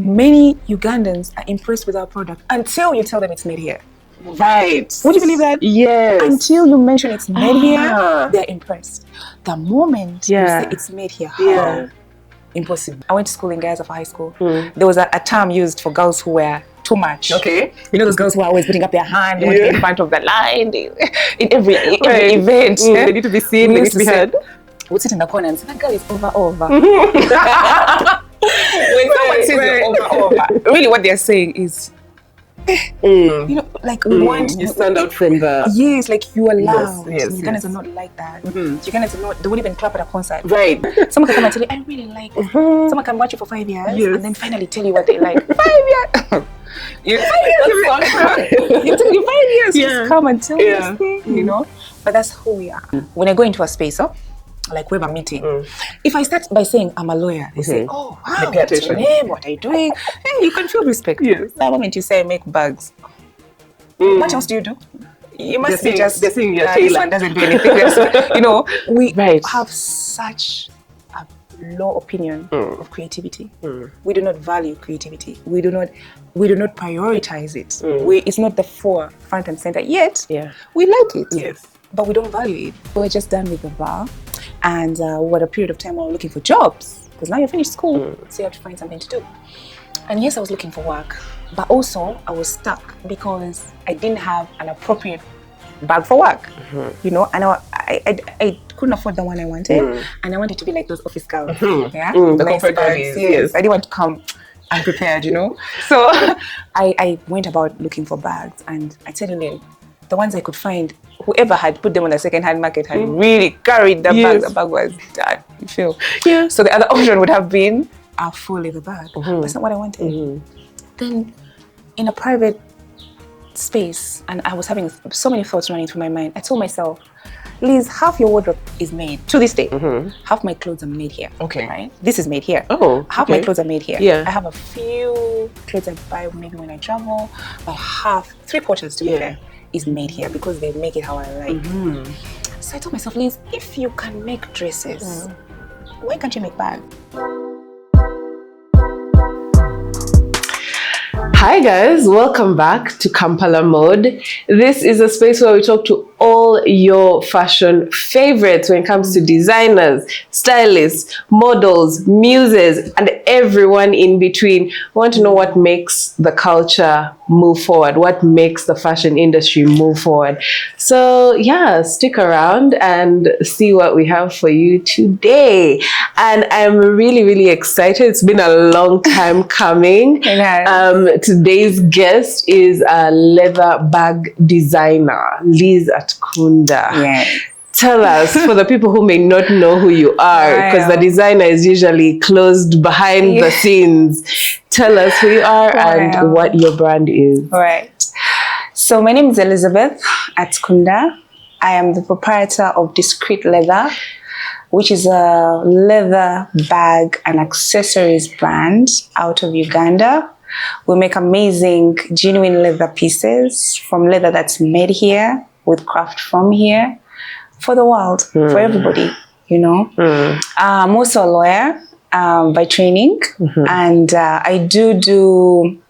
many Ugandans are impressed with our product until you tell them it's made here. Right. Would you believe that? Yes. Until you mention it's made here, they're impressed. The moment you say it's made here, how? Impossible. I went to school in Gaza for high school. There was a term used for girls who were too much. Okay. You know those girls who are always putting up their hand, they want to be in front of the line. In every event. They need to be seen, they need to be heard. We'd sit in the corner and say, that girl is over. When someone says you're over, really what they're saying is, you know, like we want you stand out from the like you are loud. Yes, Ugandans are not like that. Ugandans are not, they won't even clap at a concert. Right. Someone can come and tell you, I really like it. Someone can watch you for 5 years and then finally tell you what they like. 5 years. You tell you 5 years. Just come and tell me this thing, you know. But that's who we are. When I go into a space, like we have a meeting. If I start by saying I'm a lawyer, they say, oh wow, what's your name? What are you doing? Hey, you can feel respect. The moment you say I make bags, what else do you do? You must be just they're saying you're this one doesn't do anything else. You know, we Right. have such a low opinion of creativity. We do not value creativity. We do not prioritize it. It's not the front and center yet. We like it. Yes. But we don't value it. We're just done with the bar, and what a period of time we were looking for jobs, because now you're finished school, so you have to find something to do. And yes, I was looking for work, but also I was stuck because I didn't have an appropriate bag for work, you know, and I couldn't afford the one I wanted, and I wanted to be like those office girls, the nice corporate bags, girls, yes. I didn't want to come unprepared, you know. So I went about looking for bags, and I tell you, the ones I could find, whoever had put them on the second-hand market had really carried the bag. The bag was done, you feel. So the other option would have been a full leather bag. That's not what I wanted. Then in a private space, and I was having so many thoughts running through my mind, I told myself, Liz, half your wardrobe is made to this day. Half my clothes are made here. Okay. Right? This is made here. Half my clothes are made here. I have a few clothes I buy maybe when I travel, but three-quarters to be fair, is made here because they make it how I like. So I told myself, Liz, if you can make dresses, why can't you make bags? Hi guys, welcome back to Kampala Mode. This is a space where we talk to all your fashion favorites when it comes to designers, stylists, models, muses, and everyone in between. We want to know what makes the culture move forward, what makes the fashion industry move forward. So yeah, stick around and see what we have for you today. And I'm really, really excited. It's been a long time coming. Today's guest is a leather bag designer, Liz Atukunda. Yes. Tell us, for the people who may not know who you are, because the designer is usually closed behind the scenes. Tell us who you are and what your brand is. Right. So my name is Elizabeth Atukunda. I am the proprietor of Discreet Leather, which is a leather bag and accessories brand out of Uganda. We make amazing, genuine leather pieces from leather that's made here, with craft from here, for the world, for everybody, you know. I'm also a lawyer by training, and I do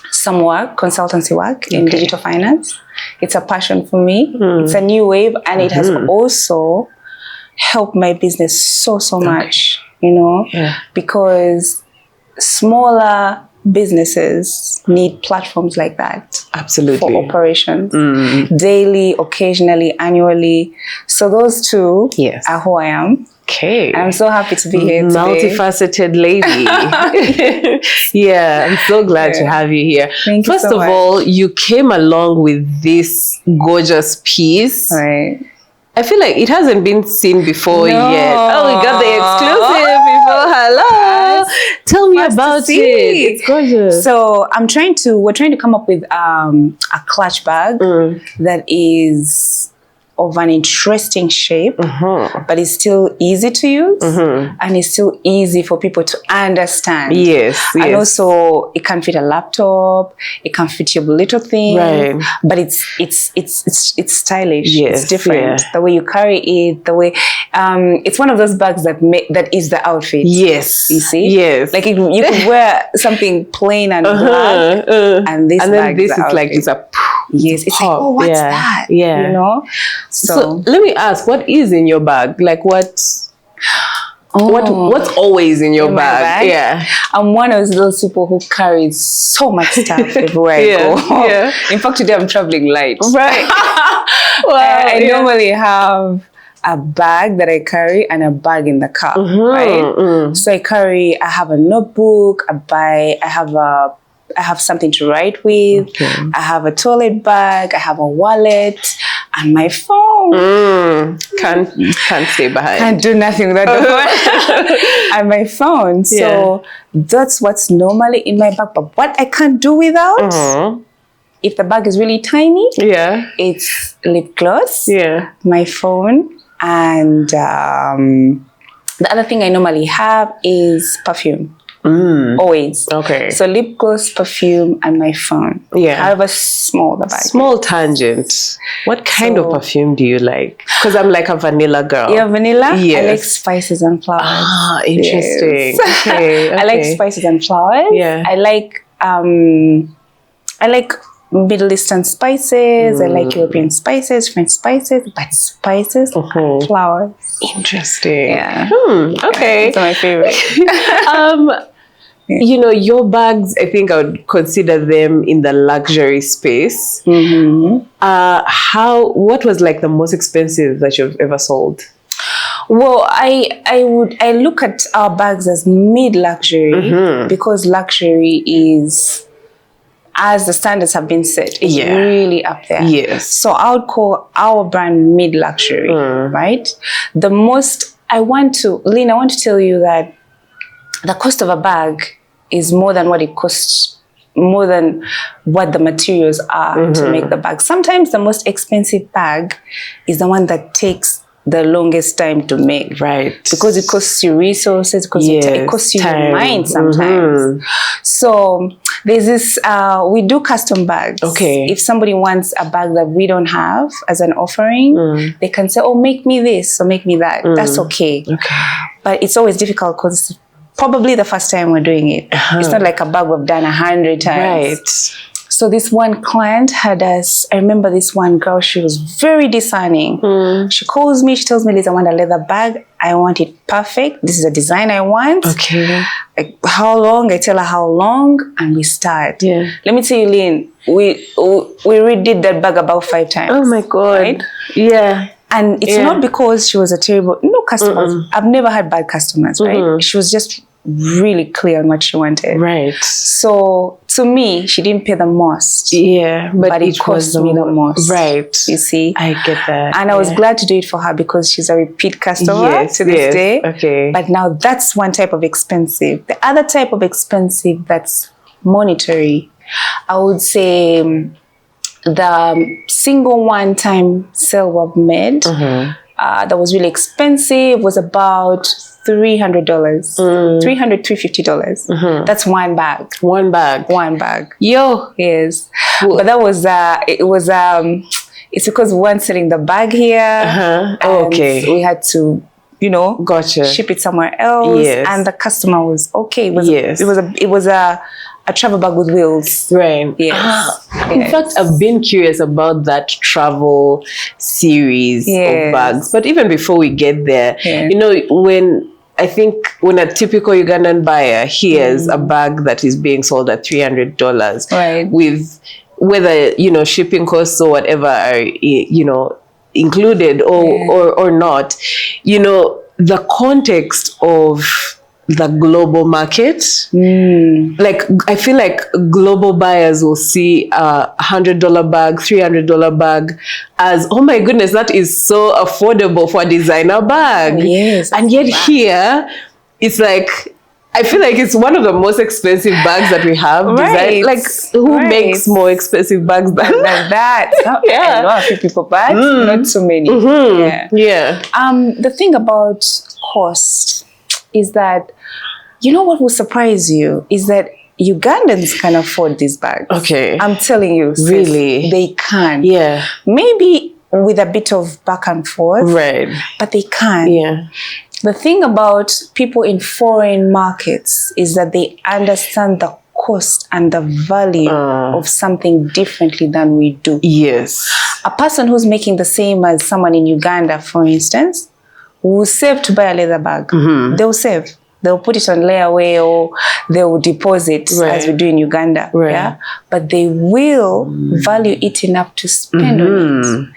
some work, consultancy work in digital finance. It's a passion for me. It's a new wave, and it has also helped my business so much, you know, because smaller businesses need platforms like that. Absolutely. For operations. Daily, occasionally, annually. So those two are who I am. Okay. And I'm so happy to be here today. Multifaceted lady. Yeah, I'm so glad to have you here. Thank you First so of much. all, you came along with this gorgeous piece. Right. I feel like it hasn't been seen before yet. Oh, we got the exclusive people. Hello. Tell me about it. It's gorgeous. So we're trying to come up with a clutch bag that is of an interesting shape, but it's still easy to use, and it's still easy for people to understand. Yes. And also, it can fit a laptop. It can fit your little thing. Right. But it's stylish. Yes, It's different. yeah. The way you carry it, the way it's one of those bags that is the outfit. Yes. You see? Yes. Like you could wear something plain and black, and this and then bag this is is like it's a yes. It's like, pop. oh, what's Yeah. that? Yeah. You know. So let me ask, what is in your bag? Like what's always in your In my bag? Yeah. I'm one of those people who carries so much stuff everywhere I go. Yeah. In fact, today I'm traveling light. Right. Wow. I normally have a bag that I carry and a bag in the car, right? So I have a notebook, I have something to write with, I have a toilet bag, I have a wallet, and my phone. Can't stay behind. Can't do nothing without the phone. And my phone. So that's what's normally in my bag. But what I can't do without, if the bag is really tiny, it's lip gloss, my phone, and the other thing I normally have is perfume. Always. Okay. So lip gloss, perfume, and my phone. Yeah. However small the bag. Small tangent. What kind of perfume do you like? Because I'm like a vanilla girl. Yeah, vanilla? Yes. I like spices and flowers. Ah, interesting. Yes. Okay. I like spices and flowers. Yeah. I like Middle Eastern spices. I like European spices, French spices, but spices and flowers. Interesting. Yeah. Okay. Those are my favorite. You know, your bags, I think I would consider them in the luxury space. What was like the most expensive that you've ever sold? Well, I look at our bags as mid-luxury because luxury is, as the standards have been set, is really up there. Yes. So I would call our brand mid-luxury, right? The most, Lynn, I want to tell you that the cost of a bag is more than what it costs, more than what the materials are to make the bag. Sometimes the most expensive bag is the one that takes the longest time to make. Right. Because it costs you resources, because it costs you your mind sometimes. So there's this, we do custom bags. Okay. If somebody wants a bag that we don't have as an offering, they can say, oh, make me this or make me that. That's okay. But it's always difficult because it's probably the first time we're doing it. It's not like a bag we've done 100 times. Right. So this one client had us, I remember this one girl, she was very discerning. She calls me, she tells me, Liz, I want a leather bag. I want it perfect. This is a design I want. Okay. Like, how long? I tell her how long, and we start. Yeah. Let me tell you, Lynn, we redid that bag about 5 times. Oh my God. Right? Yeah. And it's not because she was a terrible, no customers. I've never had bad customers, right? She was just really clear on what she wanted. Right. So to me, she didn't pay the most. Yeah, but it cost me the most. Right. You see? I get that. And I was glad to do it for her because she's a repeat customer to this day. Okay. But now that's one type of expensive. The other type of expensive that's monetary, I would say the single one-time sale we've made that was really expensive was about $300, $350. That's one bag. One bag. One bag. Yo. Yes. But that was, it's because we weren't selling the bag here. And we had to, ship it somewhere else. Yes. And the customer was okay. It was a travel bag with wheels. Right. Yes. In fact, I've been curious about that travel series of bags. But even before we get there, when a typical Ugandan buyer hears a bag that is being sold at $300, right, with whether shipping costs or whatever are included or not, the context of the global market, like I feel like global buyers will see a $100 bag, $300 bag as, oh my goodness, that is so affordable for a designer bag. Yes, and yet here it's like I feel like it's one of the most expensive bags that we have. Right. Like, who makes more expensive bags than like that? Yeah. I know a few people, but not so many. Yeah. The thing about cost is that, you know what will surprise you is that Ugandans can afford these bags. Okay. I'm telling you. Sis, really? They can. Yeah. Maybe with a bit of back and forth. Right. But they can. Yeah. The thing about people in foreign markets is that they understand the cost and the value of something differently than we do. Yes. A person who's making the same as someone in Uganda, for instance, will save to buy a leather bag. They'll save. They'll put it on layaway or they'll deposit as we do in Uganda. Right. Yeah? But they will value it enough to spend on it.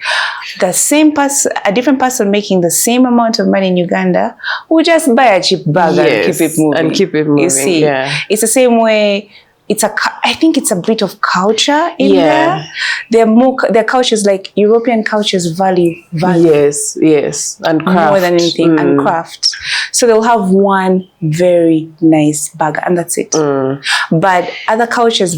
The same person, a different person making the same amount of money in Uganda will just buy a cheap bag and keep it moving. And keep it moving. You see, it's the same way. I think it's a bit of culture in there. Their cultures, like European cultures, value. Yes, and craft. More than anything, and craft. So they'll have one very nice bag and that's it. But other cultures,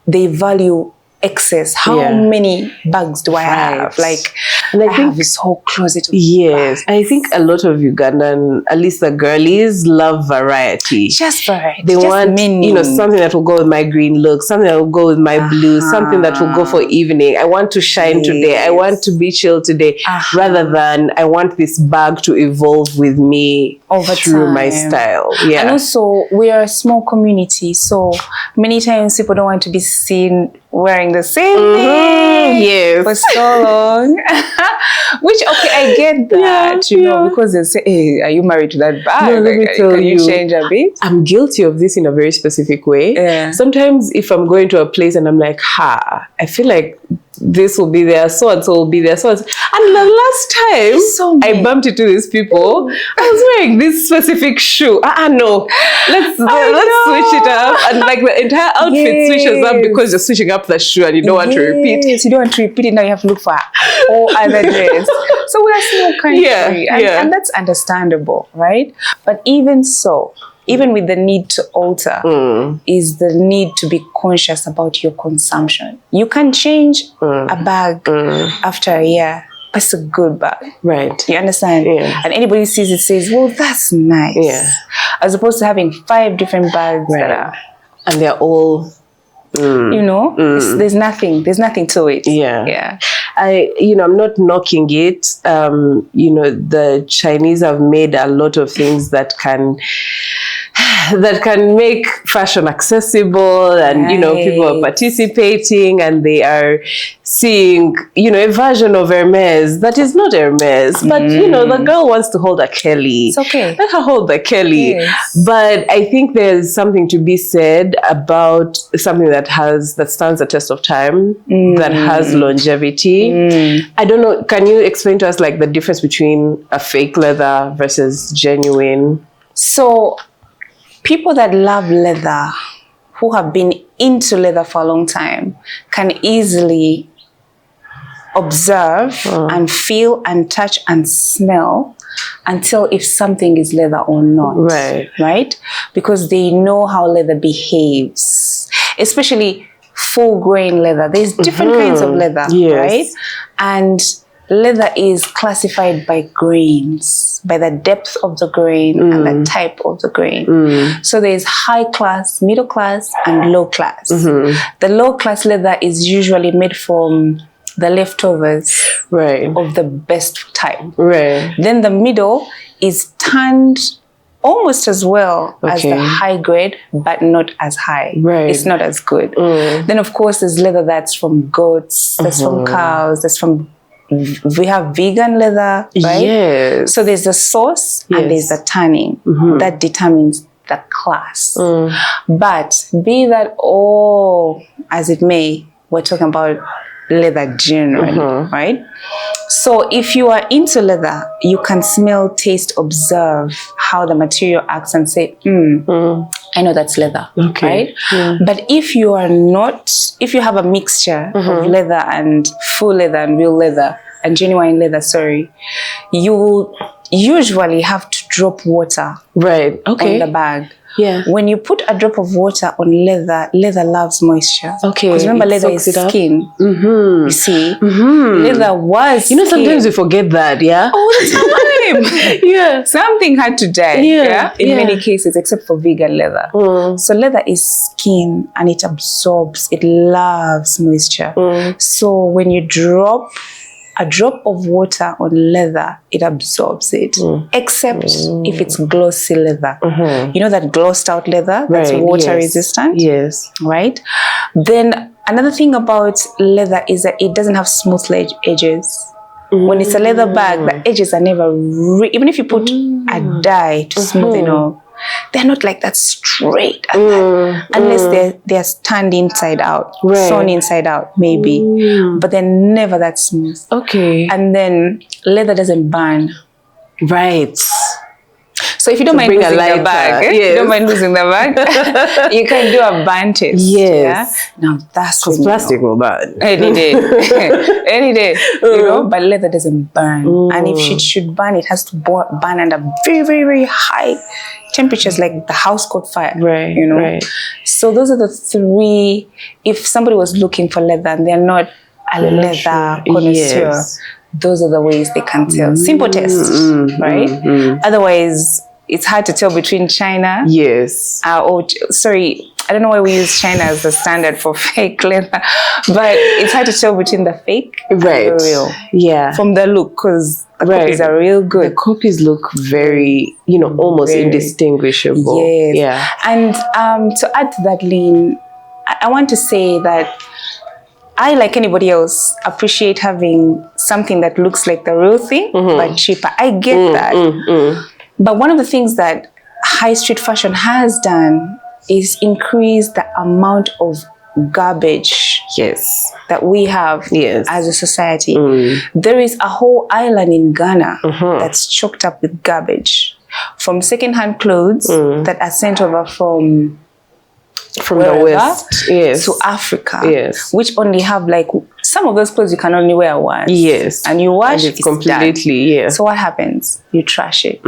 they value excess. How many bags do I have? Like, and I think have this whole closet of bags. I think a lot of Ugandan, at least the girlies, love variety. Just variety. They just want, menu. you know, something that will go with my green look, something that will go with my blue, something that will go for evening. I want to shine today. I want to be chill today, rather than I want this bag to evolve with me through my style. Yeah. And also, we are a small community, so many times people don't want to be seen wearing the same thing for so long. Which, okay, I get that, you know, because they say, hey, are you married to that bag? No, let me tell you, can you change a bit? I'm guilty of this in a very specific way. Yeah. Sometimes if I'm going to a place and I'm like, I feel like this will be there, so and so will be there, so and so. And the last time I bumped into these people, I was wearing this specific shoe. No, let's switch it up. And like the entire outfit switches up because you're switching up the shoe and you don't want to repeat. You don't want to repeat it, now you have to look for all other dress. So we're a small country, and that's understandable, right? But even so, even with the need to alter, is the need to be conscious about your consumption. You can change a bag after a year, but it's a good bag. Right. You understand? Yeah. And anybody sees it says, well, that's nice. Yeah. As opposed to having 5 different bags that are... And they're all... You know, there's nothing to it. Yeah. I'm not knocking it. The Chinese have made a lot of things that can make fashion accessible, and people are participating and they are seeing a version of Hermes that is not Hermes, but the girl wants to hold a Kelly. It's okay, let her hold the Kelly. Yes. But I think there's something to be said about something that stands the test of time, that has longevity. I don't know, can you explain to us like the difference between a fake leather versus genuine? So people that love leather, who have been into leather for a long time, can easily observe and feel and touch and smell and tell if something is leather or not. Right? Because they know how leather behaves, especially full grain leather. There's different kinds of leather, right? And leather is classified by grains, by the depth of the grain and the type of the grain. So there's high class, middle class, and low class. The low class leather is usually made from the leftovers of the best type. Then the middle is tanned almost as well as the high grade, but not as high. It's not as good. Then of course there's leather that's from goats, that's from cows, we have vegan leather, right? Yes. So there's the source and there's the tanning that determines the class. But be that all as it may, we're talking about leather generally, right? So if you are into leather, you can smell, taste, observe how the material acts and say, I know that's leather, right? But if you are not, if you have a mixture of leather and full leather and real leather and genuine leather, you will usually have to drop water on the bag Yeah. When you put a drop of water on leather, leather loves moisture. Okay. Because remember, it leather is soaks it up. skin. Mm-hmm. You see? Mm-hmm. Leather was You know, sometimes skin we forget that, yeah? all the time. Yeah. Something had to die. Yeah, In yeah. many cases, except for vegan leather. So leather is skin and it absorbs, it loves moisture. So when you drop a drop of water on leather, it absorbs it. Except if it's glossy leather. You know that glossed out leather that's Right, water yes. resistant? Yes. Right? Then another thing about leather is that it doesn't have smooth edges. When it's a leather bag, the edges are never, even if you put a dye to smoothen off, they're not like that straight at that, unless they're turned inside out, sewn inside out, maybe. But they're never that smooth. Okay. And then leather doesn't burn. Right. So if you don't mind bring a losing lighter, the bag, yes. you don't mind losing the bag, you can do a burn test. Yes. Yeah? Now that's Because plastic will burn. any day, any day, you know. But leather doesn't burn, and if it should burn, it has to burn under very, very, very high temperatures, like the house caught fire. Right. You know. Right. So those are the three. If somebody was looking for leather and they're not a leather connoisseur, Yes. those are the ways they can tell. Simple test, right? Otherwise, it's hard to tell between China. Yes. Sorry, I don't know why we use China as the standard for fake leather, but it's hard to tell between the fake and the real. Yeah. From the look, because the copies are real The good. copies look very, almost Very. indistinguishable. Yes. Yeah. And to add to that, Lynn, I want to say that I, like anybody else, appreciate having something that looks like the real thing, but cheaper. I get that. But one of the things that high street fashion has done is increase the amount of garbage Yes. that we have Yes. as a society. There is a whole island in Ghana that's choked up with garbage from secondhand clothes that are sent over from From wherever the West. Yes. to Africa, Yes. which only have like some of those clothes you can only wear once. Yes. And you wash And it's done. completely, yeah. So what happens? You trash it.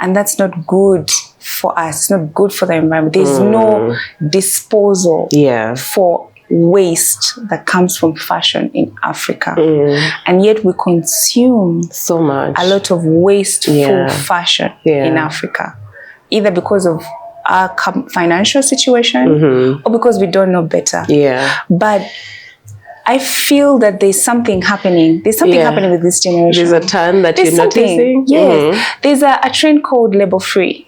And that's not good for us. It's not good for the environment. There's no disposal Yeah. for waste that comes from fashion in Africa. And yet we consume So much. a lot of wasteful Yeah. fashion Yeah. in Africa, either because of our financial situation or because we don't know better. Yeah. But I feel that there's something happening. There's something Yeah. happening with this generation. There's a turn that There's you're something. noticing. Yes. There's a trend called label free.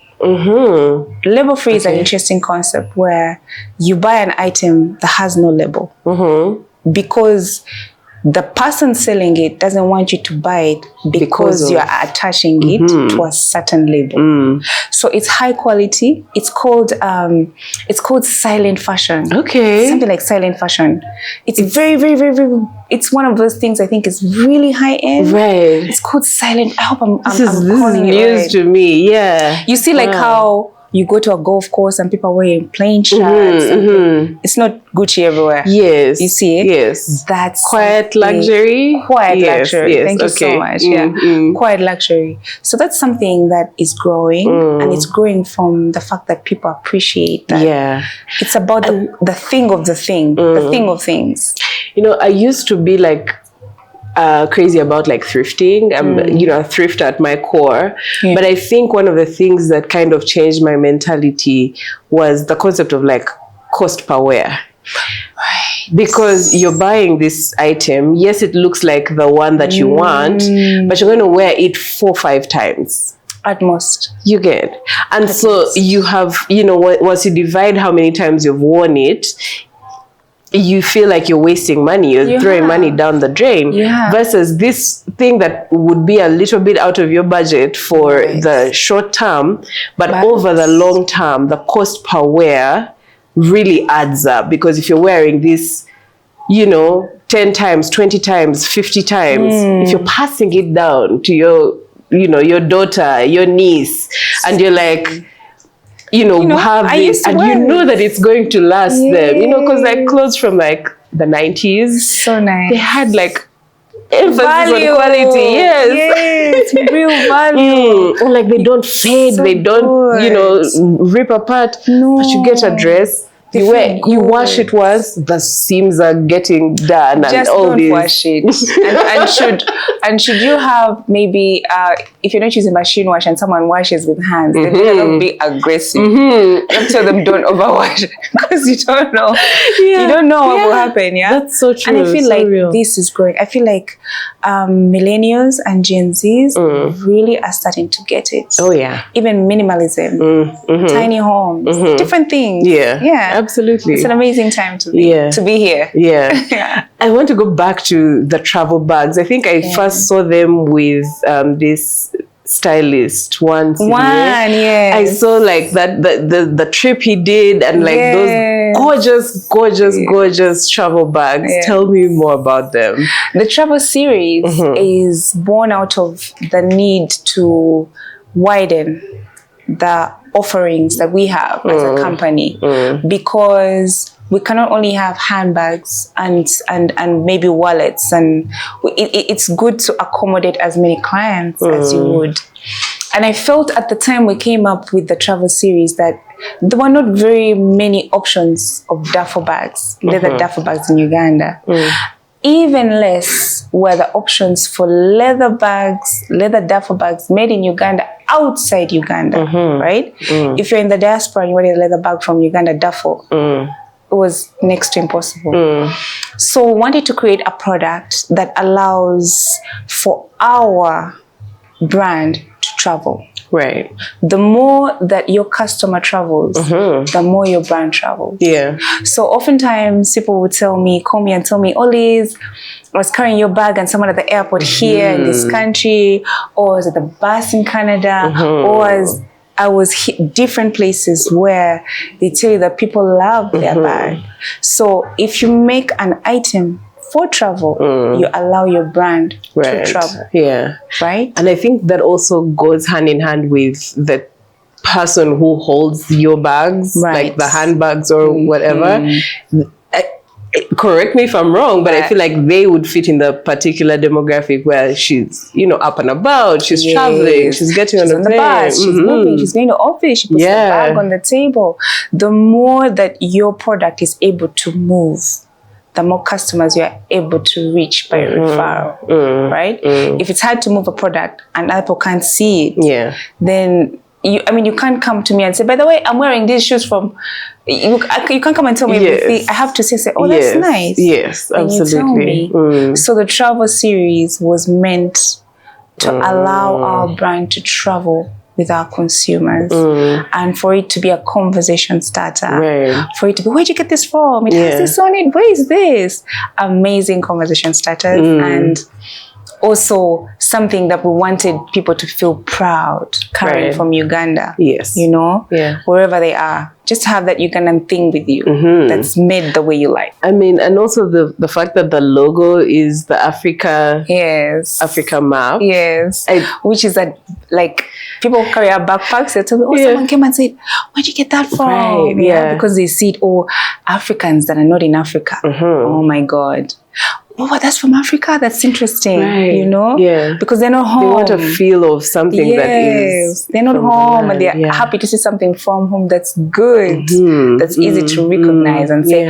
Label free is an Okay. interesting concept where you buy an item that has no label because the person selling it doesn't want you to buy it because you are attaching it to a certain label. So it's high quality. It's called silent fashion. Okay. Something like silent fashion. It's very, very, very, very. It's one of those things I think is really high end. Right. It's called silent. I hope I'm This is calling it news right. to me. Yeah. You see, like how you go to a golf course and people are wearing plain shirts. It's not Gucci everywhere. Yes. You see it? Yes. That's Quiet something- luxury. Quiet Yes, luxury. yes, Thank you okay. so much. Yeah. Quiet luxury. So that's something that is growing, and it's growing from the fact that people appreciate that. Yeah. It's about the thing of the thing, the thing of things. I used to be like crazy about like thrifting. I'm, a thrift at my core. Yeah. But I think one of the things that kind of changed my mentality was the concept of like cost per wear. Because you're buying this item, yes, it looks like the one that you want, but you're going to wear it 4 or 5 times. At most. You get. And so you have, once you divide how many times you've worn it, you feel like you're wasting money, you're throwing money down the drain, versus this thing that would be a little bit out of your budget for the short term, but over the long term, the cost per wear really adds up. Because if you're wearing this, 10 times, 20 times, 50 times, if you're passing it down to your daughter, your niece, and you're like, have this, and you know that it's going to last them, because like clothes from like the 90s, So nice. they had like emphasis value. on quality. Yes, real value. Or like they don't fade, So they don't, you know, good. rip apart. No. But you get a dress, They you wear, feel you good. wash it once, the seams are getting done, and Just all don't these. wash it. and should you have maybe if you're not using machine wash and someone washes with hands, then they cannot be aggressive. You have to tell them don't overwash because you don't know. You don't know what will happen. Yeah, that's so true. And I feel so like real. this is growing. I feel like millennials and Gen Zs really are starting to get it. Oh yeah. Even minimalism, tiny homes, different things. Yeah, absolutely. It's an amazing time to be here. Yeah. I want to go back to the travel bags. I think I first saw them with this stylist once. I saw like that the trip he did and like those gorgeous travel bags. Tell me more about them. The travel series is born out of the need to widen the offerings that we have as a company, because we cannot only have handbags and maybe wallets, and it's good to accommodate as many clients as you would. And I felt at the time we came up with the travel series that there were not very many options of duffel bags, leather duffel bags in Uganda. Even less were the options for leather duffel bags made in Uganda outside Uganda, right? If you're in the diaspora and you want a leather bag from Uganda duffel, it was next to impossible. So we wanted to create a product that allows for our brand to travel. Right. The more that your customer travels, the more your brand travels. Yeah. So oftentimes people would call me and tell me, oh Liz, I was carrying your bag and someone at the airport here in this country, or I was at the bus in Canada, or I was different places where they tell you that people love their bag. So if you make an item for travel, you allow your brand to travel. Yeah. Right? And I think that also goes hand in hand with the person who holds your bags, like the handbags or whatever. Correct me if I'm wrong, but I feel like they would fit in the particular demographic where she's, you know, up and about, she's traveling, she's getting on the bus, she's moving, she's going to office, she puts the bag on the table. The more that your product is able to move, the more customers you are able to reach by referral, right? If it's hard to move a product and other people can't see it, then you can't come to me and say, by the way, I'm wearing these shoes from. You can't come and tell me everything. I have to say, oh, that's nice. Yes, absolutely. You tell me. So the travel series was meant to allow our brand to travel with our consumers, and for it to be a conversation starter, for it to be, where'd you get this from? It has this on it. Where is this? Amazing conversation starters, and also something that we wanted people to feel proud carrying from Uganda. Yes, you know, wherever they are, just have that Ugandan thing with you that's made the way you like. I mean, and also the fact that the logo is the Africa map. Yes, which is like people carry our backpacks. They tell me, oh, someone came and said, where'd you get that from? Because they see it, Africans that are not in Africa. Oh my God. Oh, that's from Africa? That's interesting, you know? Because they're not home. They want a feel of something that is... They're not home, and they're happy to see something from home that's good, that's easy to recognize and say,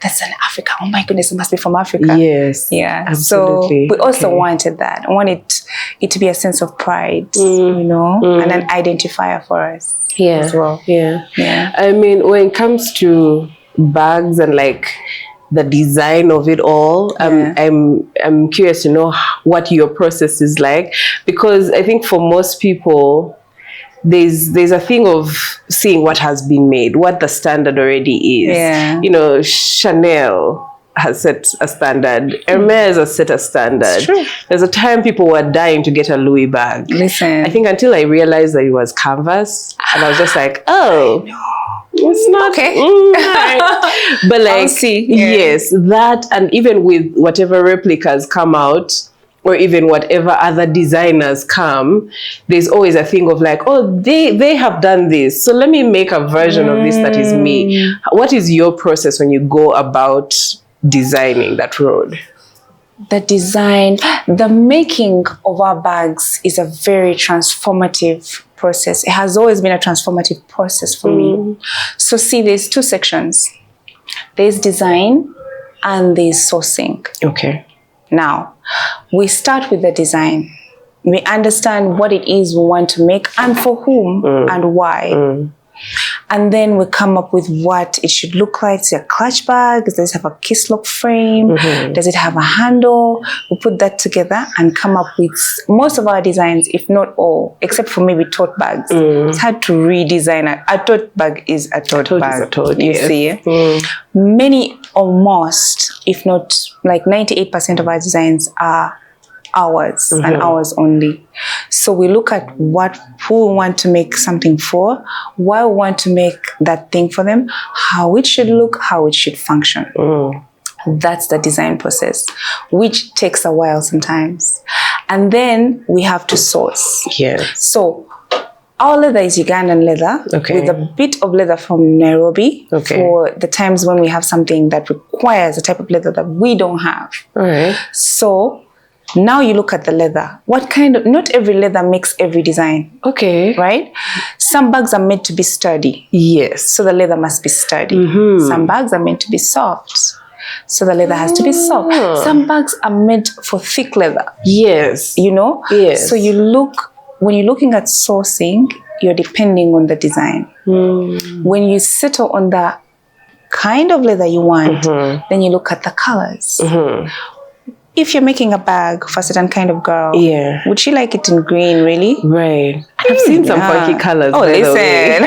that's an Africa. Oh my goodness, it must be from Africa. Yes. Yeah. Absolutely. So we also wanted that. I wanted it to be a sense of pride, you know, and an identifier for us as well. Yeah. I mean, when it comes to bags and like the design of it all, I'm curious to know what your process is like, because I think for most people there's a thing of seeing what has been made, what the standard already is. You know, Chanel has set a standard, Hermes has set a standard. There's a time people were dying to get a Louis bag. Listen, I think until I realized that it was canvas, and I was just like, oh, it's not okay. But like, yes, that, and even with whatever replicas come out, or even whatever other designers come, there's always a thing of like, oh, they have done this, so let me make a version of this that is me. What is your process when you go about designing that road? The design, the making of our bags is a very transformative process. It has always been a transformative process for me. So see, there's two sections. There's design and there's sourcing. Okay. Now, we start with the design. We understand what it is we want to make and for whom and why. And then we come up with what it should look like. Is it a clutch bag? Does it have a kiss lock frame? Does it have a handle? We put that together and come up with most of our designs, if not all, except for maybe tote bags. It's hard to redesign it. A tote bag is a tote bag. You see? Many or most, if not like 98% of our designs are ours and ours only. So we look at who we want to make something for, why we want to make that thing for them, how it should look, how it should function. That's the design process, which takes a while sometimes. And then we have to source. Yes. So our leather is Ugandan leather with a bit of leather from Nairobi for the times when we have something that requires a type of leather that we don't have. All right. So now you look at the leather. What kind of, not every leather makes every design. Okay. Right? Some bags are meant to be sturdy. Yes. So the leather must be sturdy. Some bags are meant to be soft. So the leather has to be soft. Some bags are meant for thick leather. Yes. You know? Yes. So you look, when you're looking at sourcing, you're depending on the design. When you settle on the kind of leather you want, then you look at the colors. If you're making a bag for a certain kind of girl, would she like it in green, really? Right. I've seen some funky colors. Oh, listen.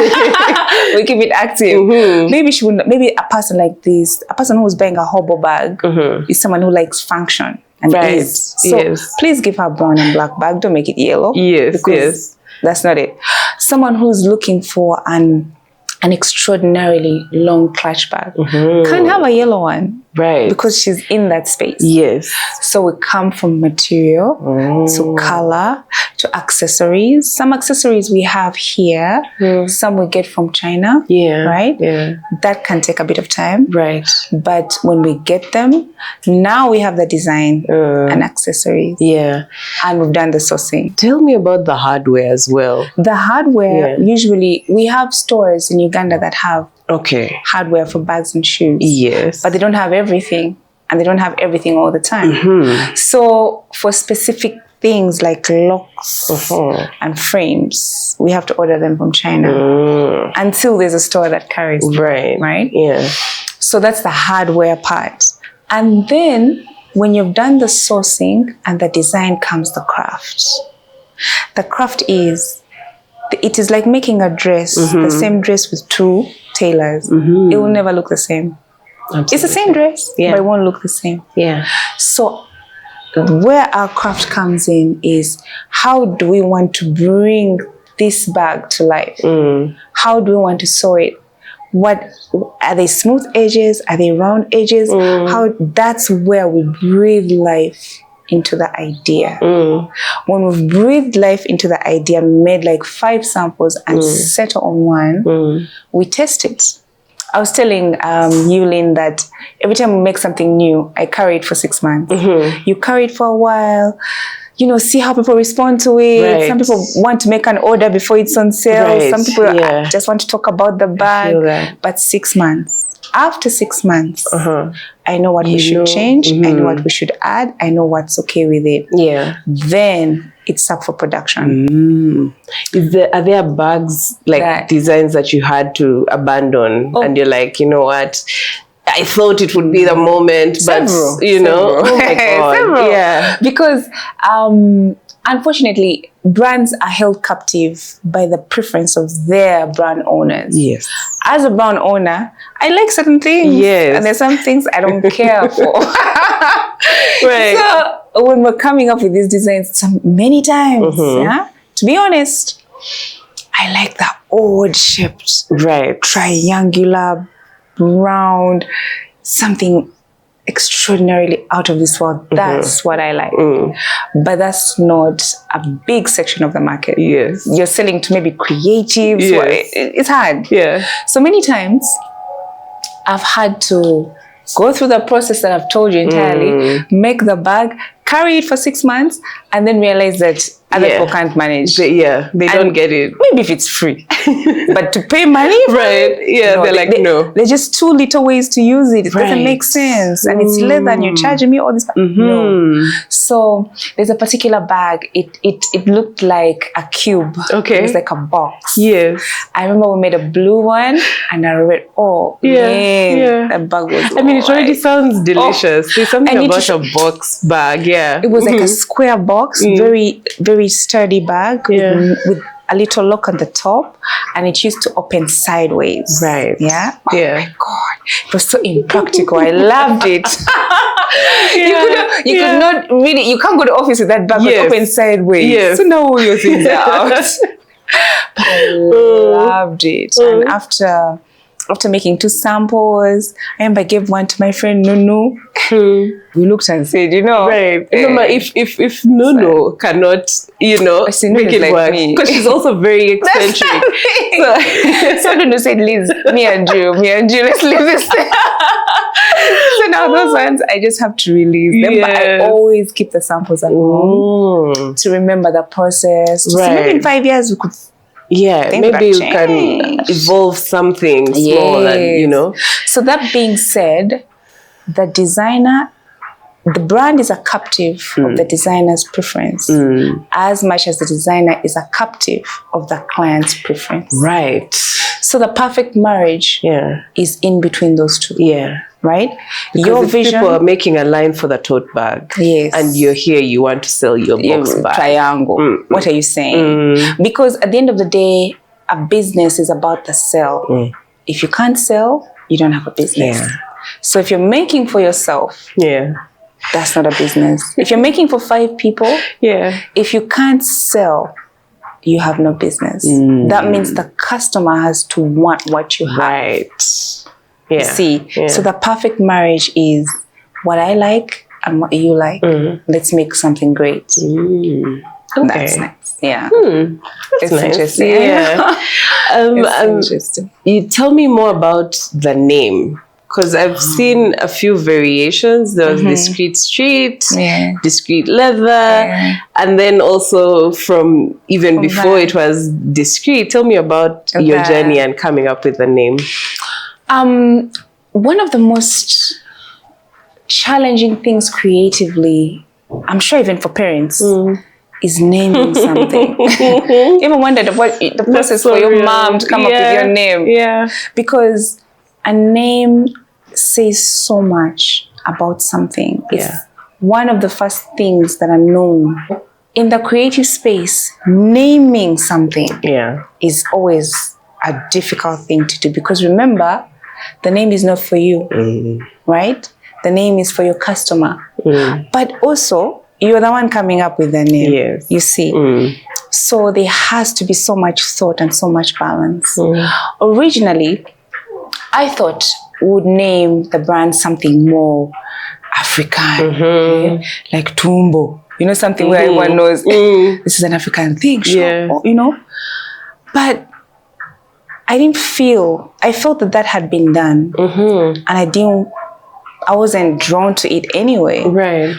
We keep it active. Maybe she would. Maybe a person like this, a person who's buying a hobo bag, is someone who likes function and ease. So please give her a brown and black bag. Don't make it yellow. Yes. That's not it. Someone who's looking for an extraordinarily long clutch bag can't have a yellow one. Right. Because she's in that space. Yes. So we come from material to color to accessories. Some accessories we have here, some we get from China. Right? That can take a bit of time. Right. But when we get them, now we have the design and accessories. And we've done the sourcing. Tell me about the hardware as well. The hardware, usually we have stores in Uganda that have hardware for bags and shoes. Yes. But they don't have everything. And they don't have everything all the time. So for specific things like locks and frames, we have to order them from China until there's a store that carries them. Right? So that's the hardware part. And then when you've done the sourcing and the design comes the craft. The craft is, it is like making a dress, the same dress with two tailors. It will never look the same. Absolutely. It's the same dress, but it won't look the same. So where our craft comes in is, how do we want to bring this bag to life? How do we want to sew it? What are they, smooth edges? Are they round edges? That's where we breathe life into the idea. When we've breathed life into the idea, made like 5 samples and settle on one, we test it. I was telling Yulin that every time we make something new, I carry it for 6 months. You carry it for a while, you know, see how people respond to it. Some people want to make an order before it's on sale. Some people just want to talk about the bag. But 6 months. After 6 months, I know what we should change. I know what we should add. I know what's okay with it. Then it's up for production. Are there bags, like designs that you had to abandon and you're like, you know what, I thought it would be the moment, but you know, oh my God. Because unfortunately, brands are held captive by the preference of their brand owners. As a brand owner, I like certain things. And there's some things I don't care for. So when we're coming up with these designs, many times, to be honest, I like the odd shaped, triangular, round, something extraordinarily out of this world. That's what I like. But that's not a big section of the market. You're selling to maybe creatives. It's hard. So many times I've had to go through the process that I've told you entirely, make the bag, carry it for 6 months, and then realize that other people can't manage. They don't get it. Maybe if it's free. But to pay money, right? Yeah, no, they're like, no. There's just too little ways to use it. It doesn't make sense. And it's leather and you're charging me all this. No. So there's a particular bag. It looked like a cube. Okay. It was like a box. Yes. I remember we made a blue one and I read, man, that bag was I mean, it already sounds delicious. There's something about a box bag. Yeah. It was like a square box, very, very sturdy bag with a little lock on the top, and it used to open sideways. Right. Yeah. Oh my God. It was so impractical. I loved it. You could not really, you can't go to office with that bag open sideways. Yes. So now all your things are out. But I loved it. And after making 2 samples, I remember I gave one to my friend Nunu. We looked and said, right. Remember, if Nunu cannot, make it work, because she's also very eccentric. So Nunu said, Liz, me and you, let's leave this thing. So now those ones, I just have to release them. But I always keep the samples at home to remember the process. So maybe in 5 years we could. Maybe you can evolve something small and, So that being said, the brand is a captive of the designer's preference as much as the designer is a captive of the client's preference. Right. So the perfect marriage is in between those two. Yeah. Right? Because your vision. People are making a line for the tote bag. Yes. And you're here, you want to sell your box bag. Triangle. What are you saying? Because at the end of the day, a business is about the sell. If you can't sell, you don't have a business. Yeah. So if you're making for yourself, that's not a business. If you're making for 5 people, if you can't sell, you have no business. That means the customer has to want what you have. Right. Yeah. See, so the perfect marriage is what I like and what you like. Let's make something great. Okay. That's nice. Yeah. It's nice. Interesting. Yeah. It's interesting. You tell me more about the name. Because I've seen a few variations. There was Discreet Street, Discreet Leather, and then also from even before it was Discreet. Tell me about your journey and coming up with the name. One of the most challenging things creatively, I'm sure even for parents, is naming something. You ever wondered what the process for your mom to come up with your name? Yeah. Because a name says so much about something. It's one of the first things that are known. In the creative space, naming something is always a difficult thing to do, because remember, the name is not for you, right? The name is for your customer. But also, you're the one coming up with the name, you see. So there has to be so much thought and so much balance. Originally, I thought we would name the brand something more African, like Tumbo. Something where everyone knows this is an African thing, But I felt that had been done. And I wasn't drawn to it anyway. Right.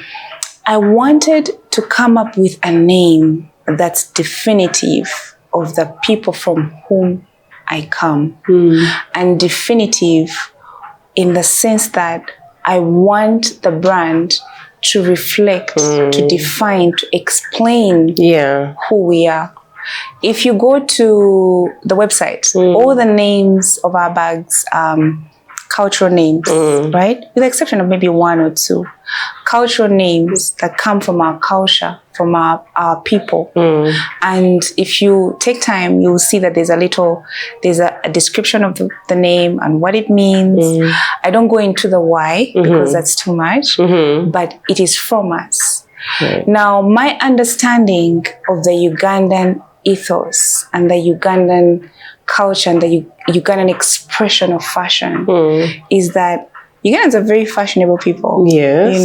I wanted to come up with a name that's definitive of the people from whom I come. And definitive in the sense that I want the brand to reflect, to define, to explain who we are. If you go to the website, all the names of our bags, cultural names, right? With the exception of maybe 1 or 2. Cultural names that come from our culture, from our people. And if you take time, you'll see that there's a description of the name and what it means. I don't go into the why, because that's too much, but it is from us. Right. Now, my understanding of the Ugandan ethos and the Ugandan culture and the Ugandan expression of fashion is that Ugandans are very fashionable people. Yes.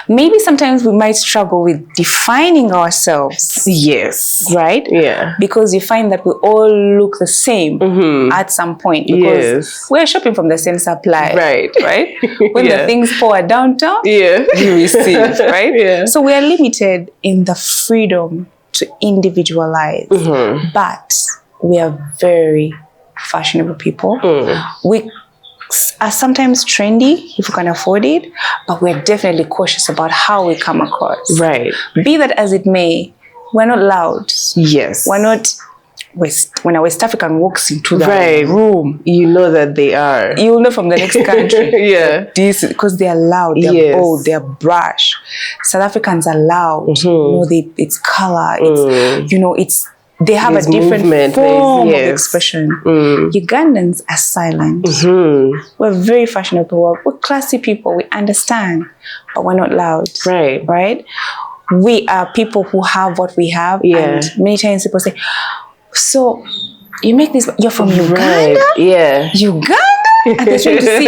maybe sometimes we might struggle with defining ourselves. Yes. Right? Yeah. Because you find that we all look the same at some point. Because we're shopping from the same supply. Right. Right? When the things pour downtown, we receive. Right? Yeah. So we are limited in the freedom to individualize. But we are very fashionable people. We are sometimes trendy if we can afford it, but we're definitely cautious about how we come across. Right. Be that as it may, we're not loud. Yes. We're not when a West African walks into the room, you know that they are. You'll know from the next country. Yeah. This because they are loud, they're bold, they're brash. South Africans are loud. You know, it's color. It's they have a different form of expression. Ugandans are silent. We're very fashionable. We're classy people. We understand, but we're not loud. Right. Right. We are people who have what we have. And many times people say, so you make this, you're from Uganda? Yeah. Uganda? And they're trying to see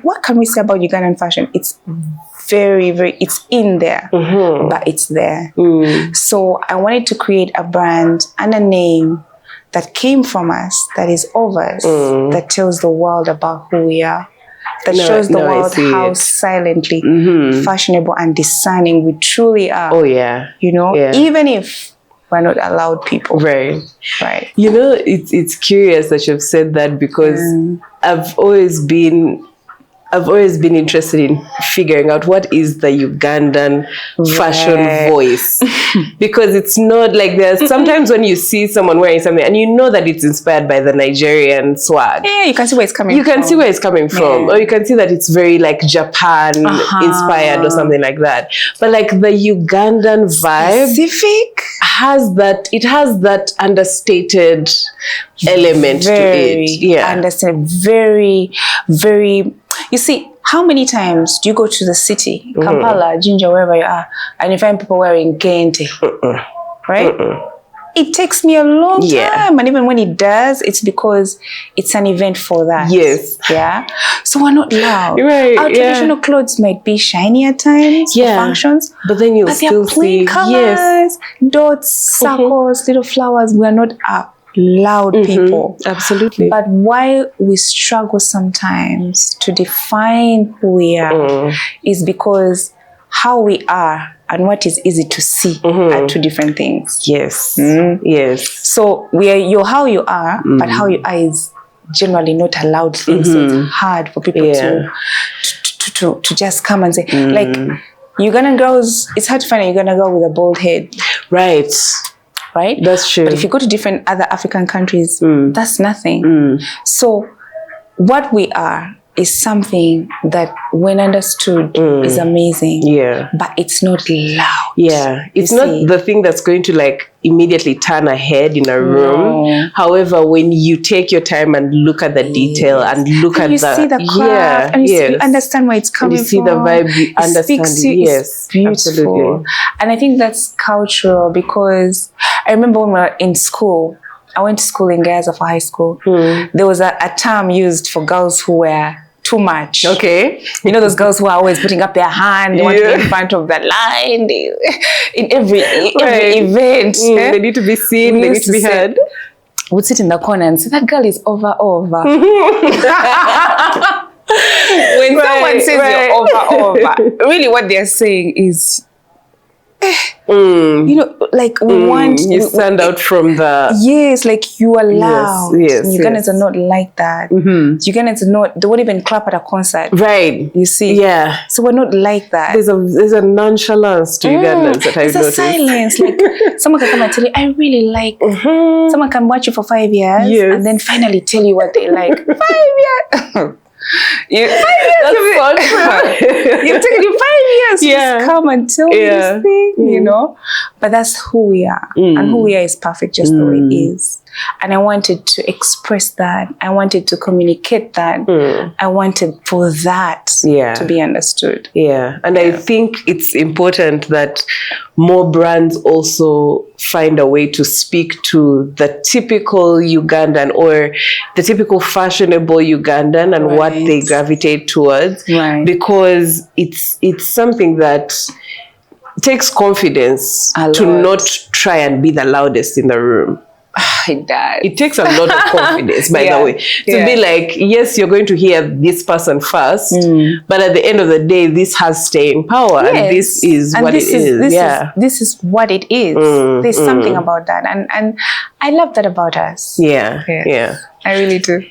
what can we say about Ugandan fashion? It's very, very, it's in there, but it's there. So I wanted to create a brand and a name that came from us, that is of us, that tells the world about who we are. That shows the world how silently fashionable and discerning we truly are. Oh, yeah. You know, even if we're not allowed people. Right. Right. You know, it's curious that you've said that because I've always been interested in figuring out what is the Ugandan fashion voice. Because it's not like there's sometimes when you see someone wearing something and you know that it's inspired by the Nigerian swag. Yeah, you can see where it's coming from. You can see where it's coming from. Or you can see that it's very like Japan inspired or something like that. But like the Ugandan vibe has that understated element to it. Yeah. Understand. Very, very. You see, how many times do you go to the city, Kampala, Jinja, wherever you are, and you find people wearing gente? Right? It takes me a long time. And even when it does, it's because it's an event for that. Yes. Yeah. So we're not loud. Right. Our traditional clothes might be shiny at times for functions. But then you'll still see colors, dots, circles, little flowers. We're not up. Loud people. Absolutely. But why we struggle sometimes to define who we are is because how we are and what is easy to see are two different things. Yes. Yes. So you're how you are, but how you are is generally not a loud thing. So it's hard for people to just come and say, like Ugandan girls, it's hard to find a Ugandan girl with a bald head. Right. Right? That's true. But if you go to different other African countries, that's nothing. So what we are is something that when understood is amazing. Yeah. But it's not loud. Yeah. It's not the thing that's going to like immediately turn a head in a room. No. However, when you take your time and look at the detail and look at you see the craft and you understand where it's coming from. You see the vibe, you understand it. Yes. It's beautiful. Absolutely. And I think that's cultural because I remember when we were in school, I went to school in Gaza for high school. There was a term used for girls who were too much. Okay. You know those girls who are always putting up their hand, they want to be in front of the line. In every event. They need to be seen, they need to be heard. Would sit in the corner and say, that girl is over. When someone says you're over, really what they're saying is, you know, like we want you stand out from the like you are loud. Ugandans are not like that. Ugandans are not, they won't even clap at a concert. Right. You see? Yeah. So we're not like that. There's a nonchalance to Ugandans that I've noticed. There's a silence. Like someone can come and tell you, I really like someone can watch you for 5 years and then finally tell you what they like. 5 years. You've taken you 5 years to just come and tell me this thing, you know. But that's who we are, and who we are is perfect just the way it is. And I wanted to express that. I wanted to communicate that. I wanted for that to be understood. Yeah. And I think it's important that more brands also find a way to speak to the typical Ugandan or the typical fashionable Ugandan and what they gravitate towards. Right. Because it's something that takes confidence to not try and be the loudest in the room. It does. It takes a lot of confidence, by the way, to be like, yes, you're going to hear this person first, but at the end of the day, this has staying power, and this is what it is. This is what it is. There's something about that, and I love that about us. Yeah. I really do.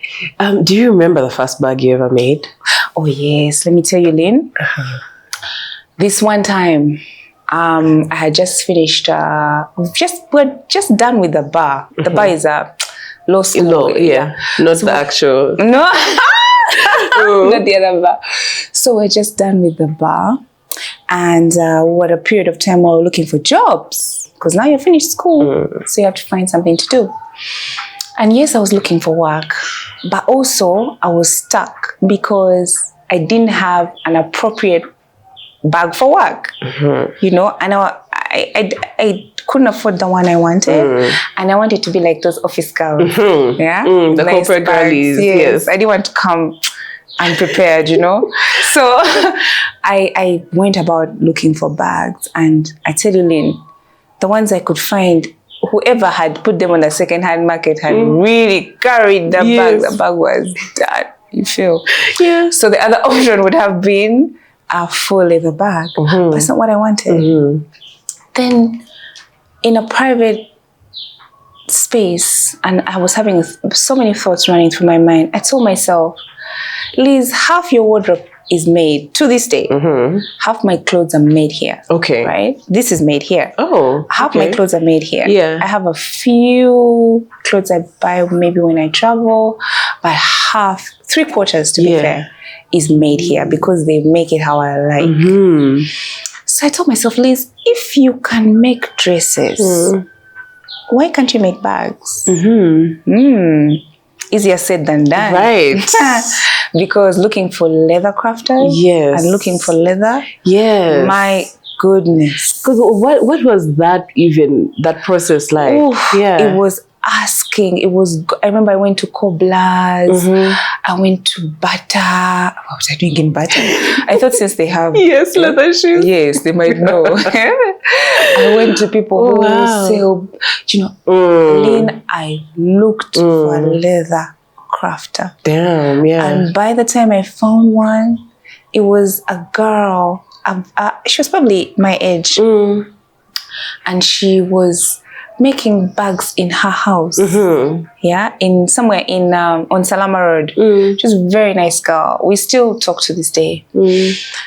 Do you remember the first bag you ever made? Oh yes, let me tell you, Lynn. This one time, I had just finished. We're just done with the bar. The bar is a law school. Not the actual. No, not the other bar. So we're just done with the bar, and what a period of time where we're looking for jobs, because now you're finished school, so you have to find something to do. And yes, I was looking for work, but also I was stuck because I didn't have an appropriate bag for work, you know, and I couldn't afford the one I wanted, and I wanted to be like those office girls, the nice corporate girlies. Yes, I didn't want to come unprepared, you know. So I went about looking for bags, and I tell you, Lynn, the ones I could find, whoever had put them on the second-hand market had really carried the bag. The bag was done. You feel? Yeah. So the other option would have been a full leather bag. But that's not what I wanted. Then in a private space, and I was having so many thoughts running through my mind, I told myself, Liz, half your wardrobe is made to this day. Half my clothes are made here. Okay. Right? This is made here. Oh. Half my clothes are made here. Yeah. I have a few clothes I buy maybe when I travel, but half, 3/4 to be fair, is made here because they make it how I like. So I told myself, Liz, if you can make dresses, why can't you make bags? Easier said than done. Right. Because looking for leather crafters and looking for leather, my goodness. Because what was that process like? It was asking. I remember I went to Cobblers. I went to Butter. What was I doing in Butter? I thought since they have leather shoes. Yes, they might know. I went to people who sell, you know, Lynn, I looked for a leather crafter. Damn, And by the time I found one, it was a girl. She was probably my age. And she was making bags in her house. In somewhere on Salama Road. She was a very nice girl. We still talk to this day.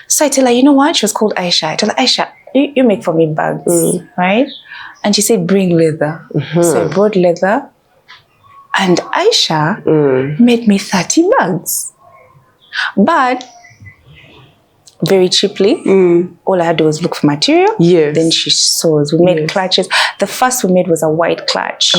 So I tell her, you know what? She was called Aisha. I told her, Aisha, you make for me bags, right? And she said, bring leather. So I brought leather, and Aisha made me 30 bags. But very cheaply. All I had to do was look for material. Then she sews. We made clutches. The first we made was a white clutch.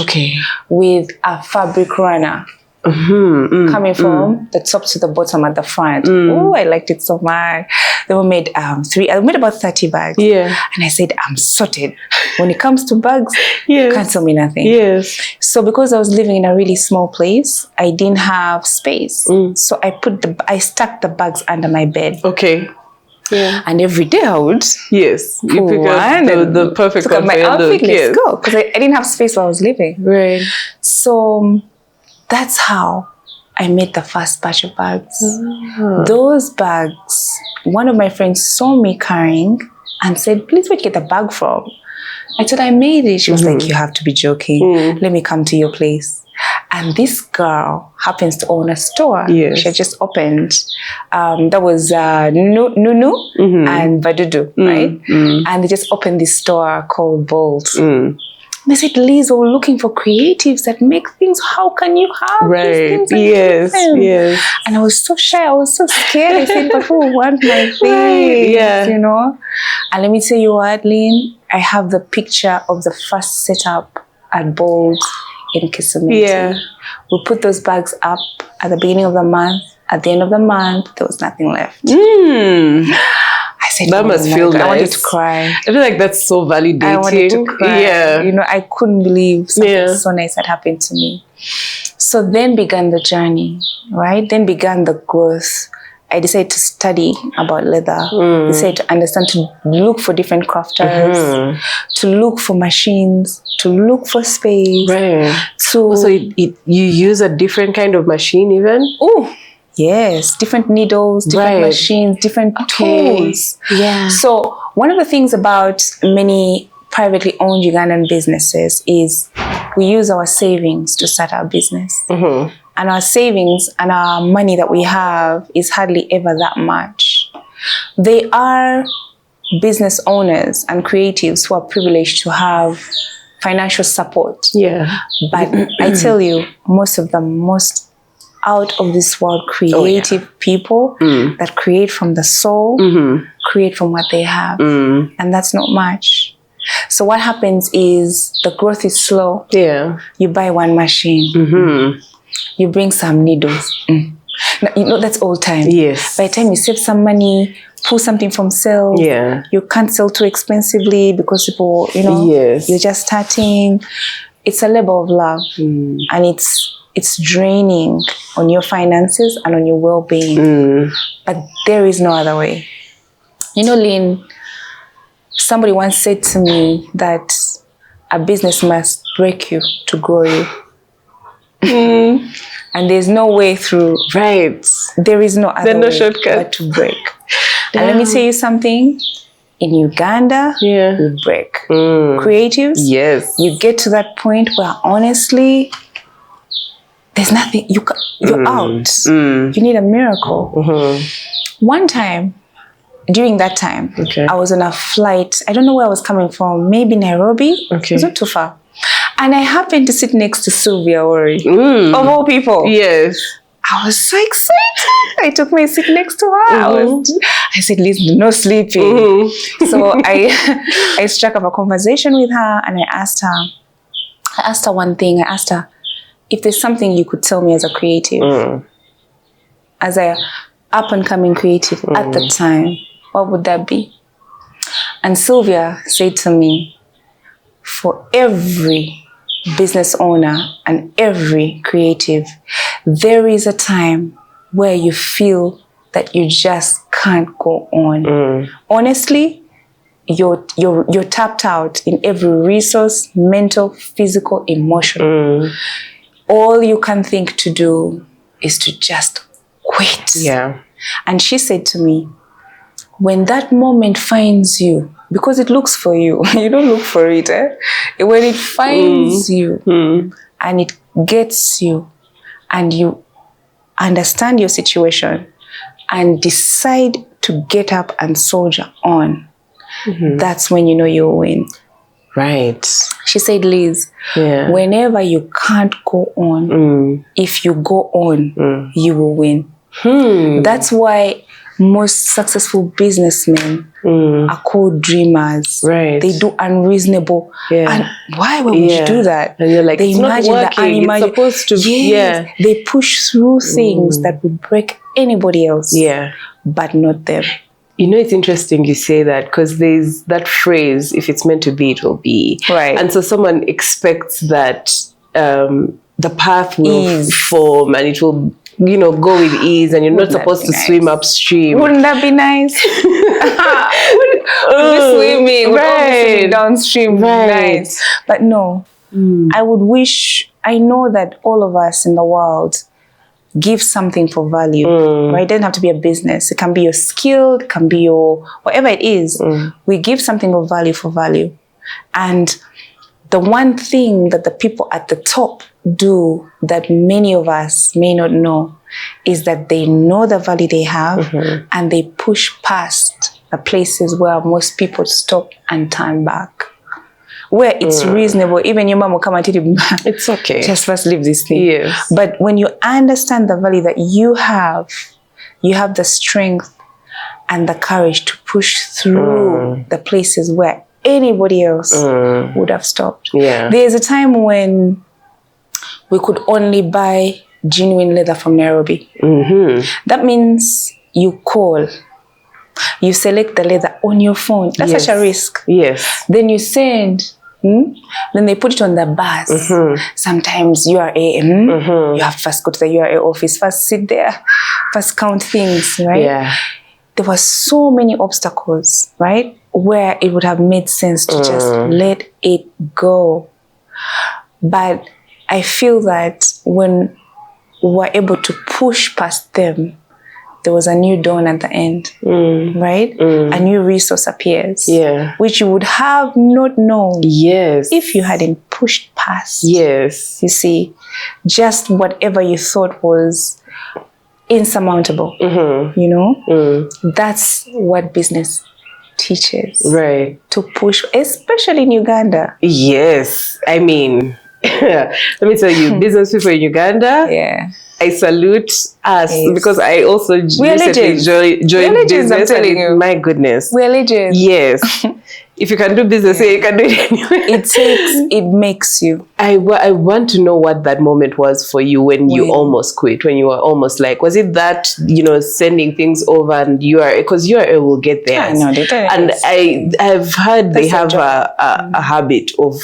With a fabric runner. Coming from the top to the bottom at the front. Oh, I liked it so much. Then we made I made about 30 bags. And I said, I'm sorted. When it comes to bags, you can't tell me nothing. So because I was living in a really small place, I didn't have space. So I stuck the bags under my bed. And every day I would you pick up the perfect one my outfit. Let's go, because I didn't have space where I was living. So that's how I made the first batch of bags. Those bags, one of my friends saw me carrying and said, please, where'd you get the bag from? I told her I made it. She was like, you have to be joking. Let me come to your place. And this girl happens to own a store. She had just opened. That was Nunu and Badudu, right? And they just opened this store called Bold. They said, Liz, we're looking for creatives that make things. How can you have these things? And I was so shy. I was so scared. I said, but who want my things? You know? And let me tell you what, Lynn, I have the picture of the first setup at Bold in Kisumeti. Yeah. We put those bags up at the beginning of the month. At the end of the month, there was nothing left. I said, That must feel God. nice. I wanted to cry. I feel like that's so validating. I wanted to cry. Yeah. You know, I couldn't believe something so nice had happened to me. So then began the journey, right? Then began the growth. I decided to study about leather. Decided to understand, to look for different crafters, to look for machines, to look for space. Right. So you use a different kind of machine even? Oh, yes. Different needles, different machines, different tools. Yeah. So one of the things about many privately owned Ugandan businesses is we use our savings to start our business. And our savings and our money that we have is hardly ever that much. They are business owners and creatives who are privileged to have financial support. Yeah. But I tell you, most of them, most out of this world creative people that create from the soul, create from what they have. And that's not much. So what happens is the growth is slow. Yeah. You buy one machine. You bring some needles. Now, you know, that's old time. Yes. By the time you save some money, pull something from sale, you can't sell too expensively because people, you know, you're just starting. It's a labor of love. And it's draining on your finances and on your well-being. But there is no other way. You know, Lynn, somebody once said to me that a business must break you to grow you. And there's no way through. Right. There is no other way shortcut but to break. And let me tell you something. In Uganda, we break. Creatives, you get to that point where honestly, there's nothing. You're out. You need a miracle. One time, during that time, I was on a flight. I don't know where I was coming from. Maybe Nairobi. It's not too far. And I happened to sit next to Sylvia Ori, of all people. Yes. I was so excited. I took my seat next to her. I said, listen, no sleeping. So I struck up a conversation with her and I asked her one thing. I asked her if there's something you could tell me as a creative, as a up and coming creative at the time, what would that be? And Sylvia said to me, for every business owner and every creative, there is a time where you feel that you just can't go on. Honestly, you're tapped out in every resource, mental, physical, emotional. All you can think to do is to just quit. Yeah. And she said to me, when that moment finds you, because it looks for you, you don't look for it, when it finds you and it gets you and you understand your situation and decide to get up and soldier on, that's when you know you'll win. Right. She said, Liz, whenever you can't go on, if you go on, you will win. That's why most successful businessmen are called dreamers. Right. They do unreasonable. And why would you do that? And you're like, they it's imagine not working. It's supposed to be. They push through things that would break anybody else. But not them. You know, it's interesting you say that because there's that phrase, if it's meant to be, it will be. Right. And so someone expects that the path will form and it will, you know, go with ease and you're not supposed to swim upstream. Wouldn't that be nice? We'd be swimming, we'd all be swimming downstream. Nice. But no, I would wish, I know that all of us in the world give something for value, right? It doesn't have to be a business. It can be your skill, it can be your, whatever it is. We give something of value for value. And the one thing that the people at the top do that many of us may not know is that they know the value they have and they push past the places where most people stop and turn back. Where it's reasonable, even your mom will come and tell you, it's okay, just first leave this thing. But when you understand the value that you have the strength and the courage to push through the places where anybody else would have stopped. There's a time when we could only buy genuine leather from Nairobi. That means you call, you select the leather on your phone. That's such a risk. Yes. Then you send, then they put it on the bus. Sometimes URA, you have to first go to the URA office, first sit there, first count things, right? Yeah. There were so many obstacles, right? Where it would have made sense to just let it go. But I feel that when we were able to push past them, there was a new dawn at the end, right? A new resource appears, which you would have not known if you hadn't pushed past. Yes. You see, just whatever you thought was insurmountable, you know? That's what business teaches. Right. To push, especially in Uganda. Yes. I mean, let me tell you, business people in Uganda, I salute us because I also recently joined business. I'm telling you. My goodness. We're legends. Yes. If you can do business, you can do it anyway. It makes you. I want to know what that moment was for you when you almost quit, when you were almost like, was it that, you know, sending things over and because URA will get there. I know, they do. And I've heard they have a habit of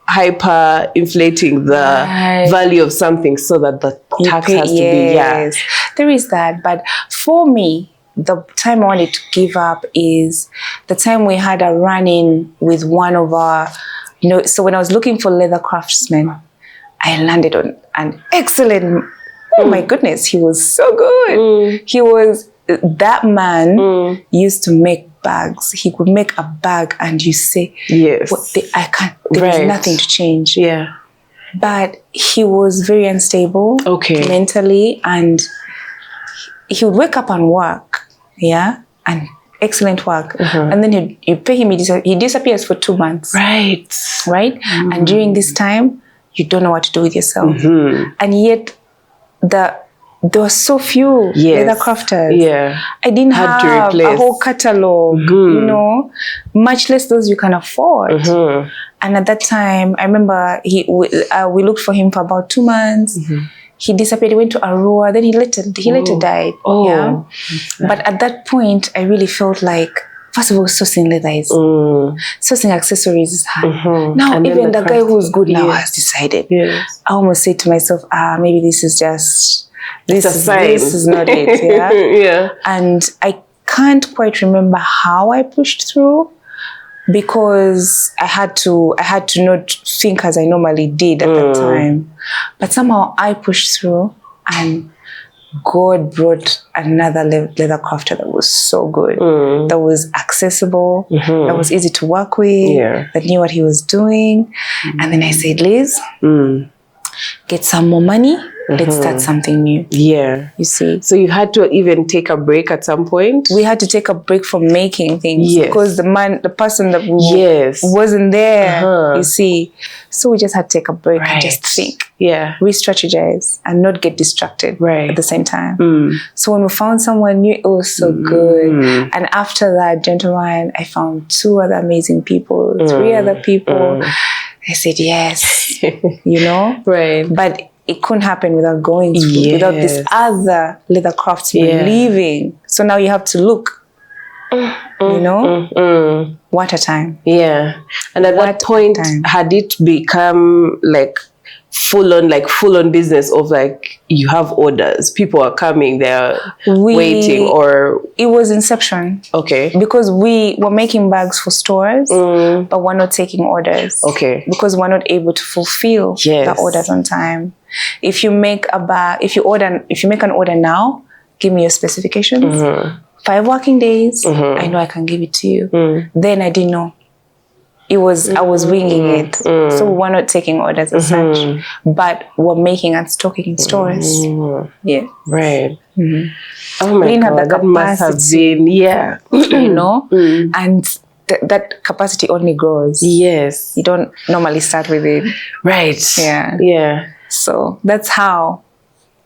hyper inflating the value of something so that the tax has to be, there is that. But for me, the time I wanted to give up is the time we had a run-in with one of our, you know, so when I was looking for leather craftsmen, I landed on an excellent, oh my goodness, he was so good. He was, that man used to make bags. He could make a bag and you say, I can't, there's nothing to change. Yeah. But he was very unstable mentally, and he would wake up and work, and excellent work. And then you pay him, he disappears for 2 months. Right? And during this time, you don't know what to do with yourself. And yet, there were so few leather crafters. I didn't have a whole catalog, you know, much less those you can afford. And at that time, I remember we looked for him for about 2 months. He disappeared. He went to Arua. Then he later died. But at that point, I really felt like, first of all, sourcing leather is sourcing accessories is hard. Now, and even the guy who's good now has decided. I almost say to myself, maybe this is just. This is not it, And I can't quite remember how I pushed through, because I had to not think as I normally did at that time. But somehow I pushed through, and God brought another leather crafter that was so good, that was accessible, that was easy to work with, that knew what he was doing. And then I said, Liz, get some more money. Let's start something new. You see. So you had to even take a break at some point? We had to take a break from making things because the person that wasn't there, you see. So we just had to take a break and just think, re-strategize and not get distracted at the same time. So when we found someone new, it was so good. And after that, gentleman, I found 2 other amazing people, 3 other people. I said, yes, you know? But it couldn't happen without going through, without this other leather craftsman leaving. So now you have to look, you know, what a time. And at that point, had it become like full on business of like, you have orders, people are coming, they're waiting, or? It was inception. Because we were making bags for stores, but we're not taking orders. Because we're not able to fulfill the orders on time. If you make a bag, if you make an order now, give me your specifications. 5 working days, I know I can give it to you. Then I didn't know. I was winging it. So we're not taking orders as such, but we're making and stocking in stores. Oh my God, that must have been, you know, and that capacity only grows. You don't normally start with it. So that's how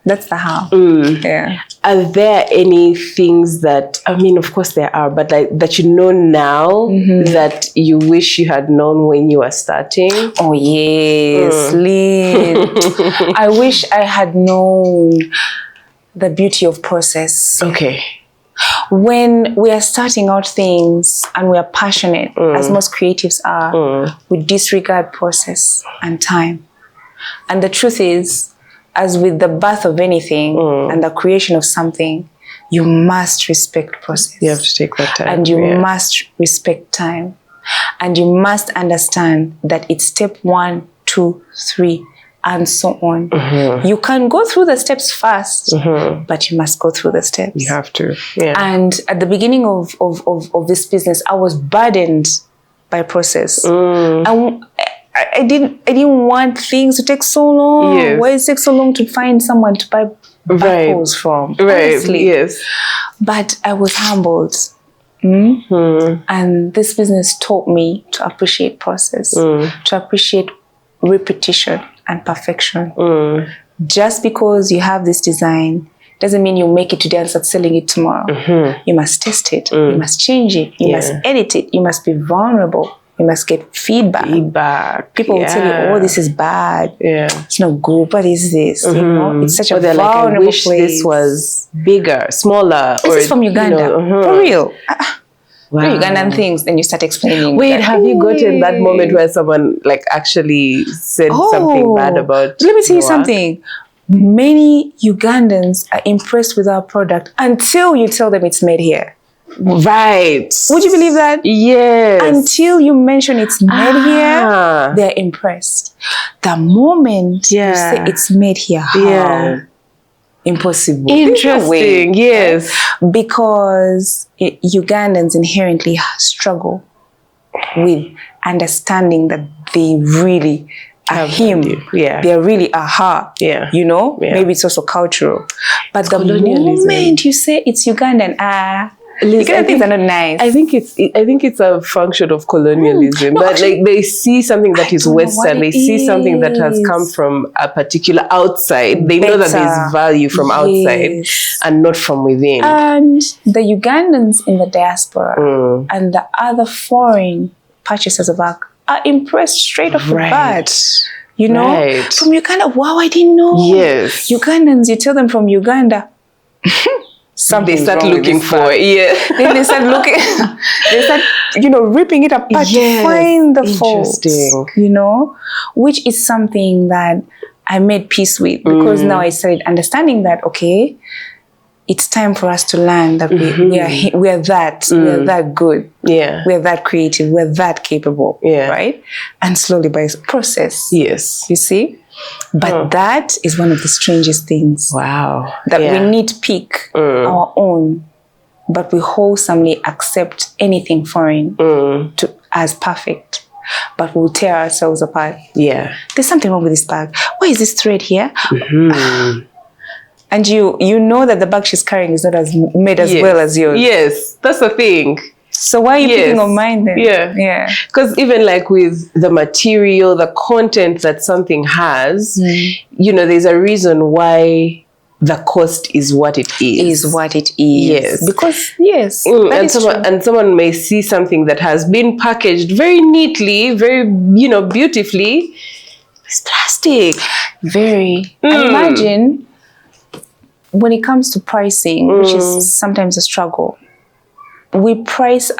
That's the how. Yeah. Are there any things that, I mean, of course there are, but like that you know now that you wish you had known when you were starting? Oh, yes, Lynn. I wish I had known the beauty of process. Okay. When we are starting out things and we are passionate, as most creatives are, we disregard process and time. And the truth is, as with the birth of anything and the creation of something, you must respect process. You have to take that time. And you must respect time. And you must understand that it's step 1, 2, 3, and so on. You can go through the steps fast, but you must go through the steps. You have to. Yeah. And at the beginning of this business, I was burdened by process. And I didn't want things to take so long. Yes. Why does it take so long to find someone to buy backhoes from? Right. Honestly. Yes. But I was humbled. And this business taught me to appreciate process, to appreciate repetition and perfection. Just because you have this design doesn't mean you make it today and start selling it tomorrow. You must test it. You must change it. You must edit it. You must be vulnerable. You must get feedback. People will tell you, oh, this is bad. It's not good. What is this? You know, it's such a vulnerable I wish place. this was bigger, smaller. This is from Uganda. For real. Wow. Ugandan things. Then you start explaining. Wait, have you gotten that moment where someone like actually said something bad about Let me tell you your work? something. Many Ugandans are impressed with our product until you tell them it's made here. Right. Would you believe that? Yes. Until you mention it's made here, they're impressed. The moment you say it's made here, how? Impossible. Interesting. Yes. Because Ugandans inherently struggle with understanding that they really are him. They're really a her. You know? Maybe it's also cultural. But the moment you say it's Ugandan, Ugandan things are not nice. I think it's a function of colonialism. But actually, like they see something that is Western, they see something that has come from a particular outside. They know that there's value from outside and not from within. And the Ugandans in the diaspora and the other foreign purchasers of work are impressed straight off the bat. You know, from Uganda. Wow, I didn't know. Yes, Ugandans. You tell them from Uganda. Something they start looking for. Then they start looking. They start, ripping it apart to find the fault. You know, which is something that I made peace with because now I started understanding that it's time for us to learn that we are that good. We are that creative. We are that capable. Right? And slowly by process. Yes. You see? But that is one of the strangest things. Wow. That we nitpick our own, but we wholesomely accept anything foreign as perfect. But we'll tear ourselves apart. There's something wrong with this bag. Why is this thread here? And you know that the bag she's carrying is not as made as well as yours. Yes, that's the thing. So why are you picking on mine then? Because even like with the material, the content that something has, there's a reason why the cost is what it is. Yes. Because, and someone may see something that has been packaged very neatly, very, beautifully. It's plastic. Very. And imagine when it comes to pricing, which is sometimes a struggle, we price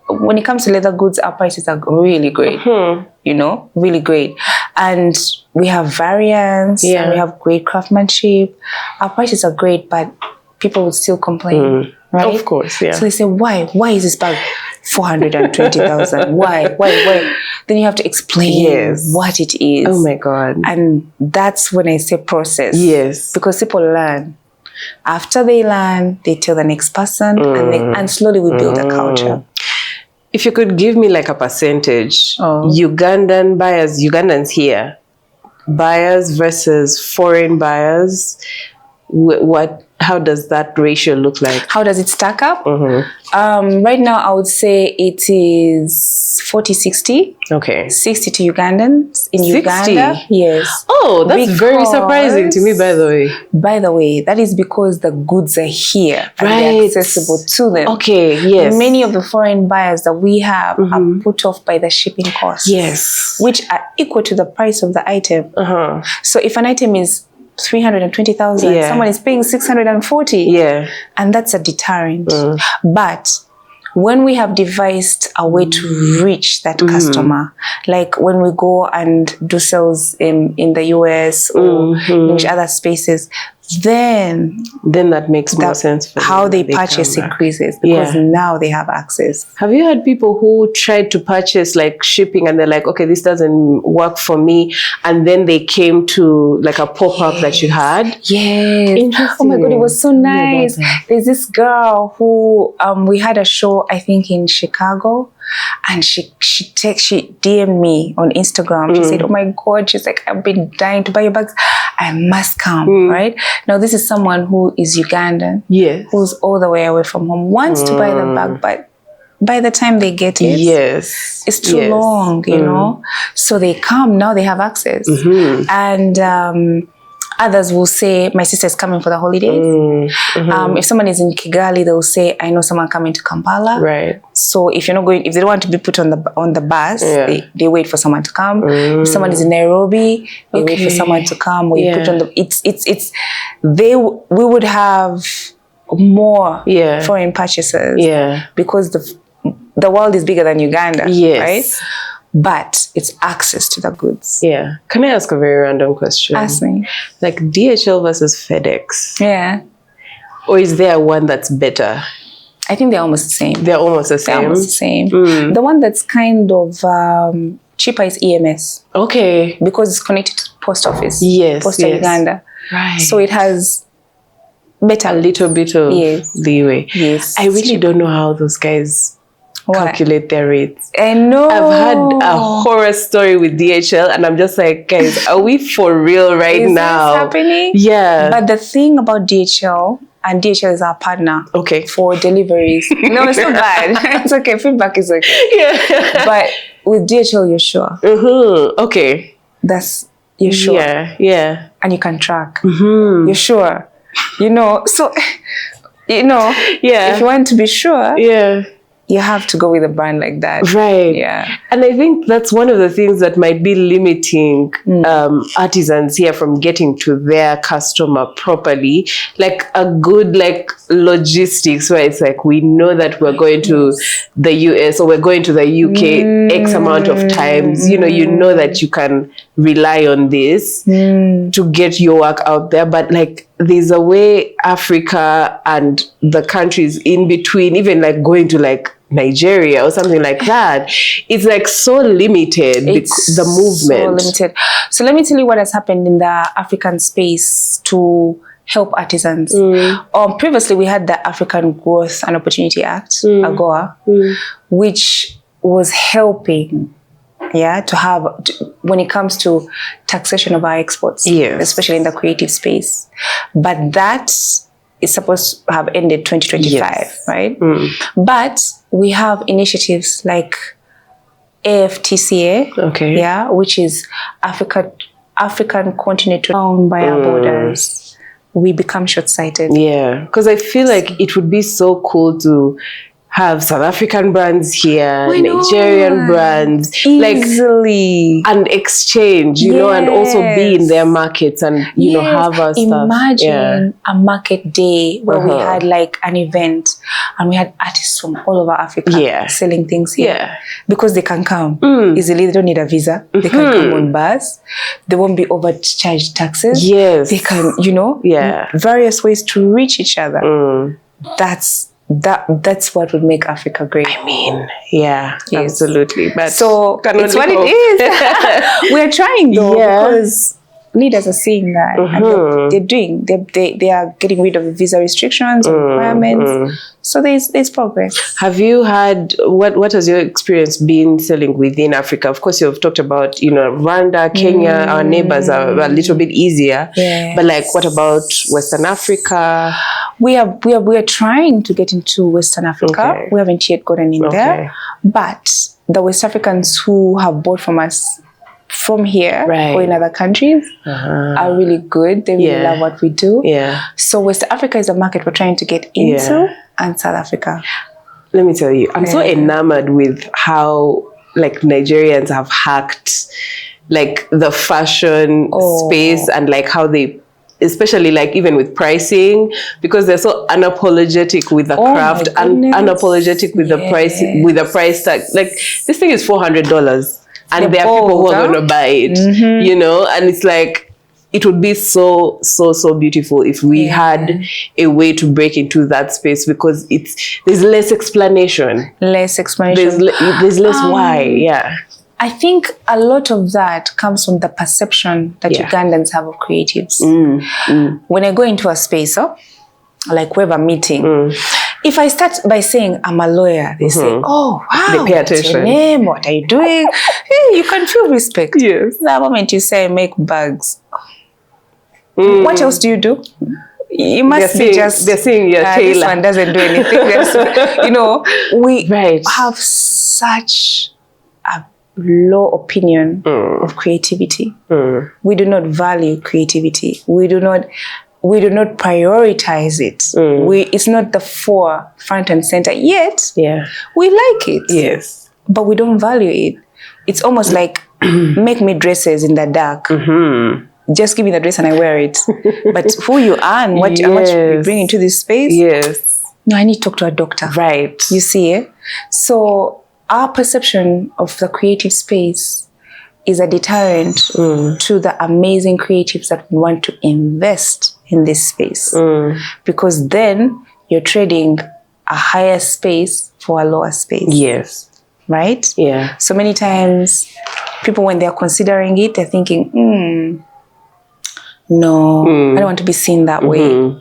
when it comes to leather goods, our prices are really great, really great. And we have variants and we have great craftsmanship. Our prices are great, but people would still complain, right? Of course, So they say, why is this bag 420,000? Why? Then you have to explain what it is. Oh my God. And that's when I say process. Yes. Because people learn. After they learn, they tell the next person, and slowly we build a culture. If you could give me like a percentage, Ugandans here, buyers versus foreign buyers, how does that ratio look like? How does it stack up? Mm-hmm. Right now, I would say it is 40-60. Okay. 60 to Ugandans in 60? Uganda. Yes. Oh, that's very surprising to me, by the way. By the way, that is because the goods are here and they're accessible to them. Okay, yes. Many of the foreign buyers that we have are put off by the shipping costs. Yes. Which are equal to the price of the item. So if an item is 320,000, someone is paying 640. Yeah. And that's a deterrent. But when we have devised a way to reach that customer, like when we go and do sales in the US or in which other spaces, then that makes more sense for how them. they purchase increases because now they have access. Have you had people who tried to purchase like shipping and they're like, okay, this doesn't work for me, and then they came to like a pop-up that you had? Yes. Interesting. Oh my God, it was so nice. There's this girl who we had a show, I think in Chicago, and she DM'd me on Instagram. She said, oh my God, she's like, I've been dying to buy your bags. I must come, right? Now, this is someone who is Ugandan, who's all the way away from home, wants to buy the bag, but by the time they get it, it's too long, you know? So they come, now they have access. And others will say, my sister is coming for the holidays. If someone is in Kigali, they'll say, I know someone coming to Kampala. Right. So if you're not going, if they don't want to be put on the bus, they wait for someone to come. If someone is in Nairobi, they wait for someone to come. We put on the. We would have more foreign purchases. Because the world is bigger than Uganda. Right. But it's access to the goods. Can I ask a very random question? Ask me. Like DHL versus FedEx. Or is there one that's better? I think they're almost the same. They're almost the same? They're almost the same. The one that's kind of cheaper is EMS. Okay. Because it's connected to post office. Posta Uganda. Right. So it has better. A little bit of leeway. I really don't know how those guys calculate their rates. I know. I've had a horror story with DHL and I'm just like, guys, are we for real right now? Is this happening? Yeah. But the thing about DHL, and DHL is our partner for deliveries. No, it's not bad. It's okay. Feedback is okay. But with DHL, you're sure. Okay. You're sure. And you can track. You're sure. You know, so, if you want to be sure, you have to go with a brand like that. Right. Yeah. And I think that's one of the things that might be limiting artisans here from getting to their customer properly. Like a good logistics where it's like, we know that we're going to the US or we're going to the UK X amount of times. You know that you can rely on this to get your work out there. But there's a way Africa and the countries in between, even going to Nigeria or something like that, it's so limited, the movement. So limited. So let me tell you what has happened in the African space to help artisans. Previously, we had the African Growth and Opportunity Act, AGOA, which was helping to have, when it comes to taxation of our exports, especially in the creative space. But that is supposed to have ended 2025, right? But we have initiatives like AFTCA, which is African continent bound by our borders. We become short-sighted. Yeah, because I feel like it would be so cool to have South African brands here, Nigerian brands, easily, and exchange, you know, and also be in their markets and have our stuff. Imagine a market day where we had an event and we had artists from all over Africa selling things here because they can come easily. They don't need a visa. They can come on bus. They won't be overcharged taxes. They can, various ways to reach each other. That's what would make Africa great. I mean, absolutely. But so it's what it is. We're trying though, because leaders are seeing that, and they are getting rid of visa restrictions, requirements. So there's progress. Have you had, what has your experience been selling within Africa? Of course, you've talked about, Rwanda, Kenya, our neighbors are a little bit easier. Yes. But like, what about Western Africa? We are trying to get into Western Africa. Okay. We haven't yet gotten in there. But the West Africans who have bought from us from here or in other countries are really good. They really love what we do. Yeah. So West Africa is a market we're trying to get into, and South Africa. Let me tell you, I'm so enamored with how like Nigerians have hacked like the fashion space, and like how they, especially like even with pricing, because they're so unapologetic with the craft and unapologetic with the price, with the price tag. Like, this thing is $400 and there are people who are going to buy it, and it's like, it would be so beautiful if we had a way to break into that space, because there's less explanation. There's less why. I think a lot of that comes from the perception that Ugandans have of creatives. When I go into a space, like we have a meeting, if I start by saying I'm a lawyer, they say, "Oh, wow, they pay attention. What's your name? What are you doing?" You can feel respect. Yes. The moment you say I make bags, what else do you do? You must be just. They're saying you're Taylor. This one doesn't do anything. We have such a low opinion of creativity. We do not value creativity. We do not prioritize it. It's not the front and center yet. We like it. Yes. But we don't value it. It's almost like make me dresses in the dark. Just give me the dress and I wear it. But who you are and how much you bring into this space. No, I need to talk to a doctor. Right. You see, So our perception of the creative space is a deterrent to the amazing creatives that want to invest in this space. Because then you're trading a higher space for a lower space. Yes. Right? Yeah. So many times people, when they're considering it, they're thinking, no, I don't want to be seen that way,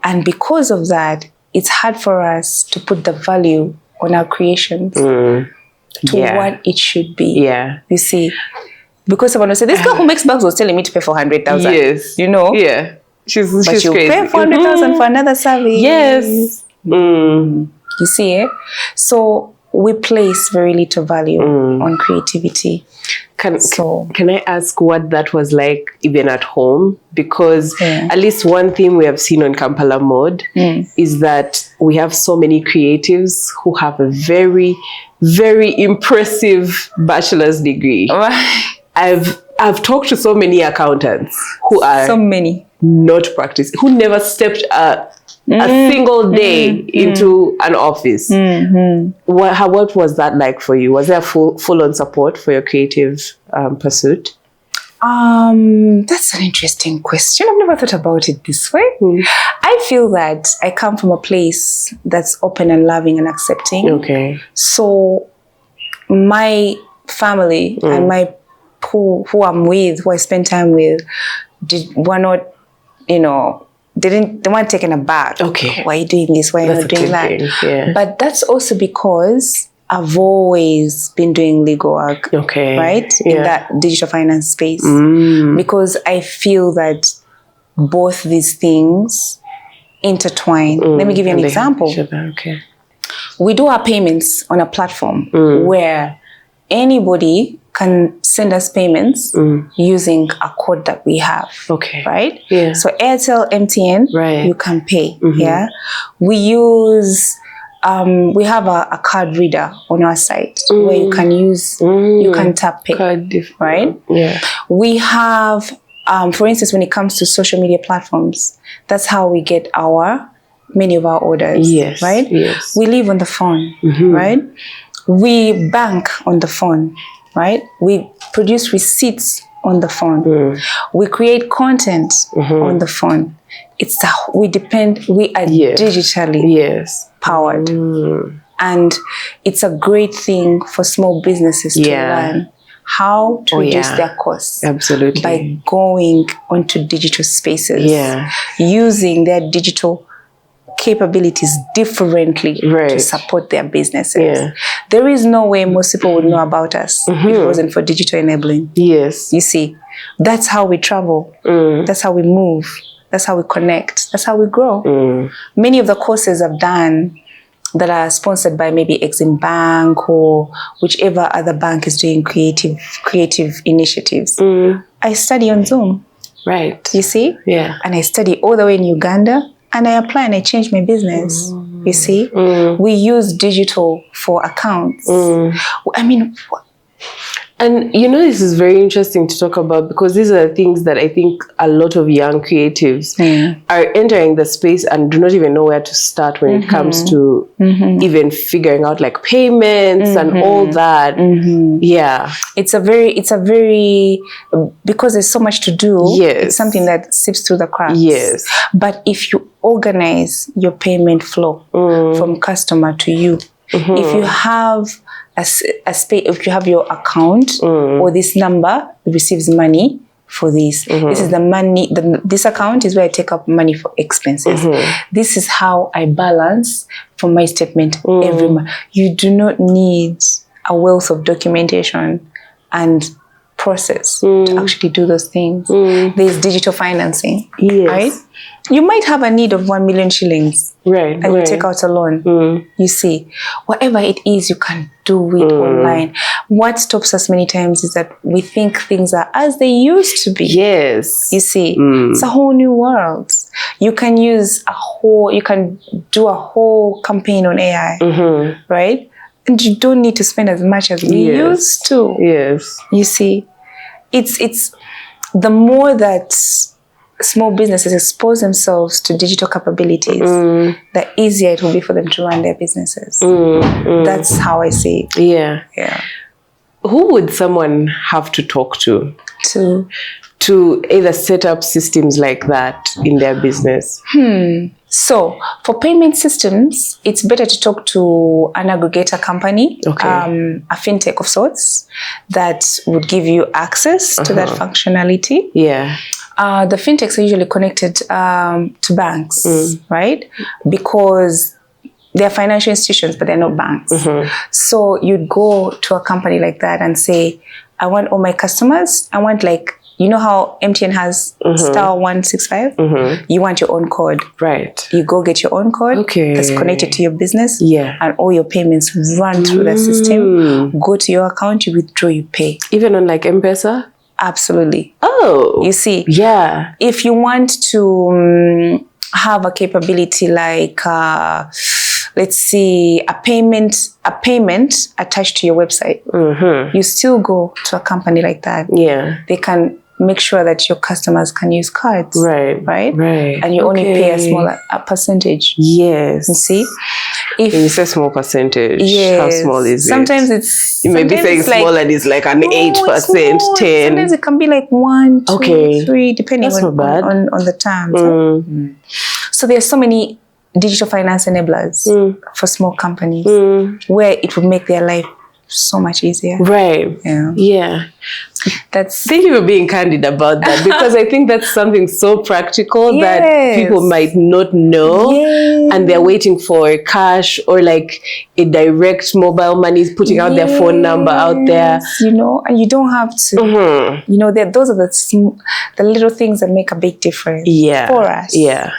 And because of that, it's hard for us to put the value on our creations to what it should be. Yeah. You see, because someone will say, this girl who makes bags was telling me to pay for 100,000. Yes. Yeah. She's you crazy. Pay 400,000 for another service. Yes. You see, So we place very little value on creativity. Can I ask what that was like even at home? Because at least one thing we have seen on Kampala Mode is that we have so many creatives who have a very, very impressive bachelor's degree. I've talked to so many accountants who are not practicing, who never stepped a single day into an office. What was that like for you? Was there full-on support for your creative pursuit? That's an interesting question. I've never thought about it this way. I feel that I come from a place that's open and loving and accepting. Okay. So my family and my who I'm with, who I spend time with, were not, they weren't taken aback. Okay. Why are you doing this? Why are you not doing that? Yeah. But that's also because I've always been doing legal work. Okay. Right? In that digital finance space. Because I feel that both these things intertwine. Let me give you an example. Okay. We do our payments on a platform where anybody can send us payments using a code that we have. Okay. Right? Yeah. So Airtel, MTN, you can pay. Yeah. We use, we have a card reader on our site where you can use, you can tap pay. Right? Yeah. We have, for instance, when it comes to social media platforms, that's how we get many of our orders. Yes. Right? Yes. We live on the phone. Right? We bank on the phone. Right? We produce receipts on the phone. We create content on the phone. We are digitally powered. And it's a great thing for small businesses to learn how to reduce their costs. Absolutely. By going onto digital spaces. Yeah. Using their digital capabilities differently to support their businesses. Yeah. There is no way most people would know about us if it wasn't for digital enabling. Yes. You see, that's how we travel. That's how we move. That's how we connect. That's how we grow. Many of the courses I've done that are sponsored by maybe Exim Bank or whichever other bank is doing creative initiatives. I study on Zoom. Right. You see? Yeah. And I study all the way in Uganda and I apply and I change my business. You see? We use digital for accounts. I mean, and this is very interesting to talk about, because these are the things that I think a lot of young creatives are entering the space and do not even know where to start when it comes to even figuring out like payments and all that. Yeah. It's a very, because there's so much to do, it's something that sips through the cracks. Yes. But if you organize your payment flow from customer to you, if you have if you have your account or this number receives money for this, this is the money, this account is where I take up money for expenses. This is how I balance from my statement every month. You do not need a wealth of documentation and process to actually do those things. There's digital financing, right? You might have a need of 1 million shillings, and you take out a loan. You see, whatever it is, you can do it online. What stops us many times is that we think things are as they used to be. Yes. You see, it's a whole new world. You can do a whole campaign on AI, right? And you don't need to spend as much as we used to. Yes. You see, it's the more that small businesses expose themselves to digital capabilities, the easier it will be for them to run their businesses. That's how I see it. Yeah. Yeah. Who would someone have to talk to either set up systems like that in their business? So for payment systems, it's better to talk to an aggregator company, a fintech of sorts, that would give you access to that functionality. Yeah. The fintechs are usually connected to banks, right? Because they're financial institutions, but they're not banks. So you'd go to a company like that and say, I want all my customers, I want you know how MTN has *165? You want your own code. Right. You go get your own code that's connected to your business. Yeah. And all your payments run through that system. Go to your account, you withdraw, you pay. Even on M-Pesa? Absolutely. Oh. You see? Yeah. If you want to have a capability like, let's see, a payment attached to your website, you still go to a company like that. Yeah. They can make sure that your customers can use cards. Right. And you only pay a percentage. Yes. You see? If you say small percentage, how small is it? Sometimes it's... You may be saying small and it's like an 8%, 10. Sometimes it can be 1, 2, 3, depending on the terms. So there's so many digital finance enablers for small companies where it would make their life so much easier. Right. Yeah. Thank you for being candid about that, because I think that's something so practical that people might not know, and they're waiting for cash or a direct mobile money, putting out their phone number out there. And you don't have to, those are the little things that make a big difference for us. Yeah.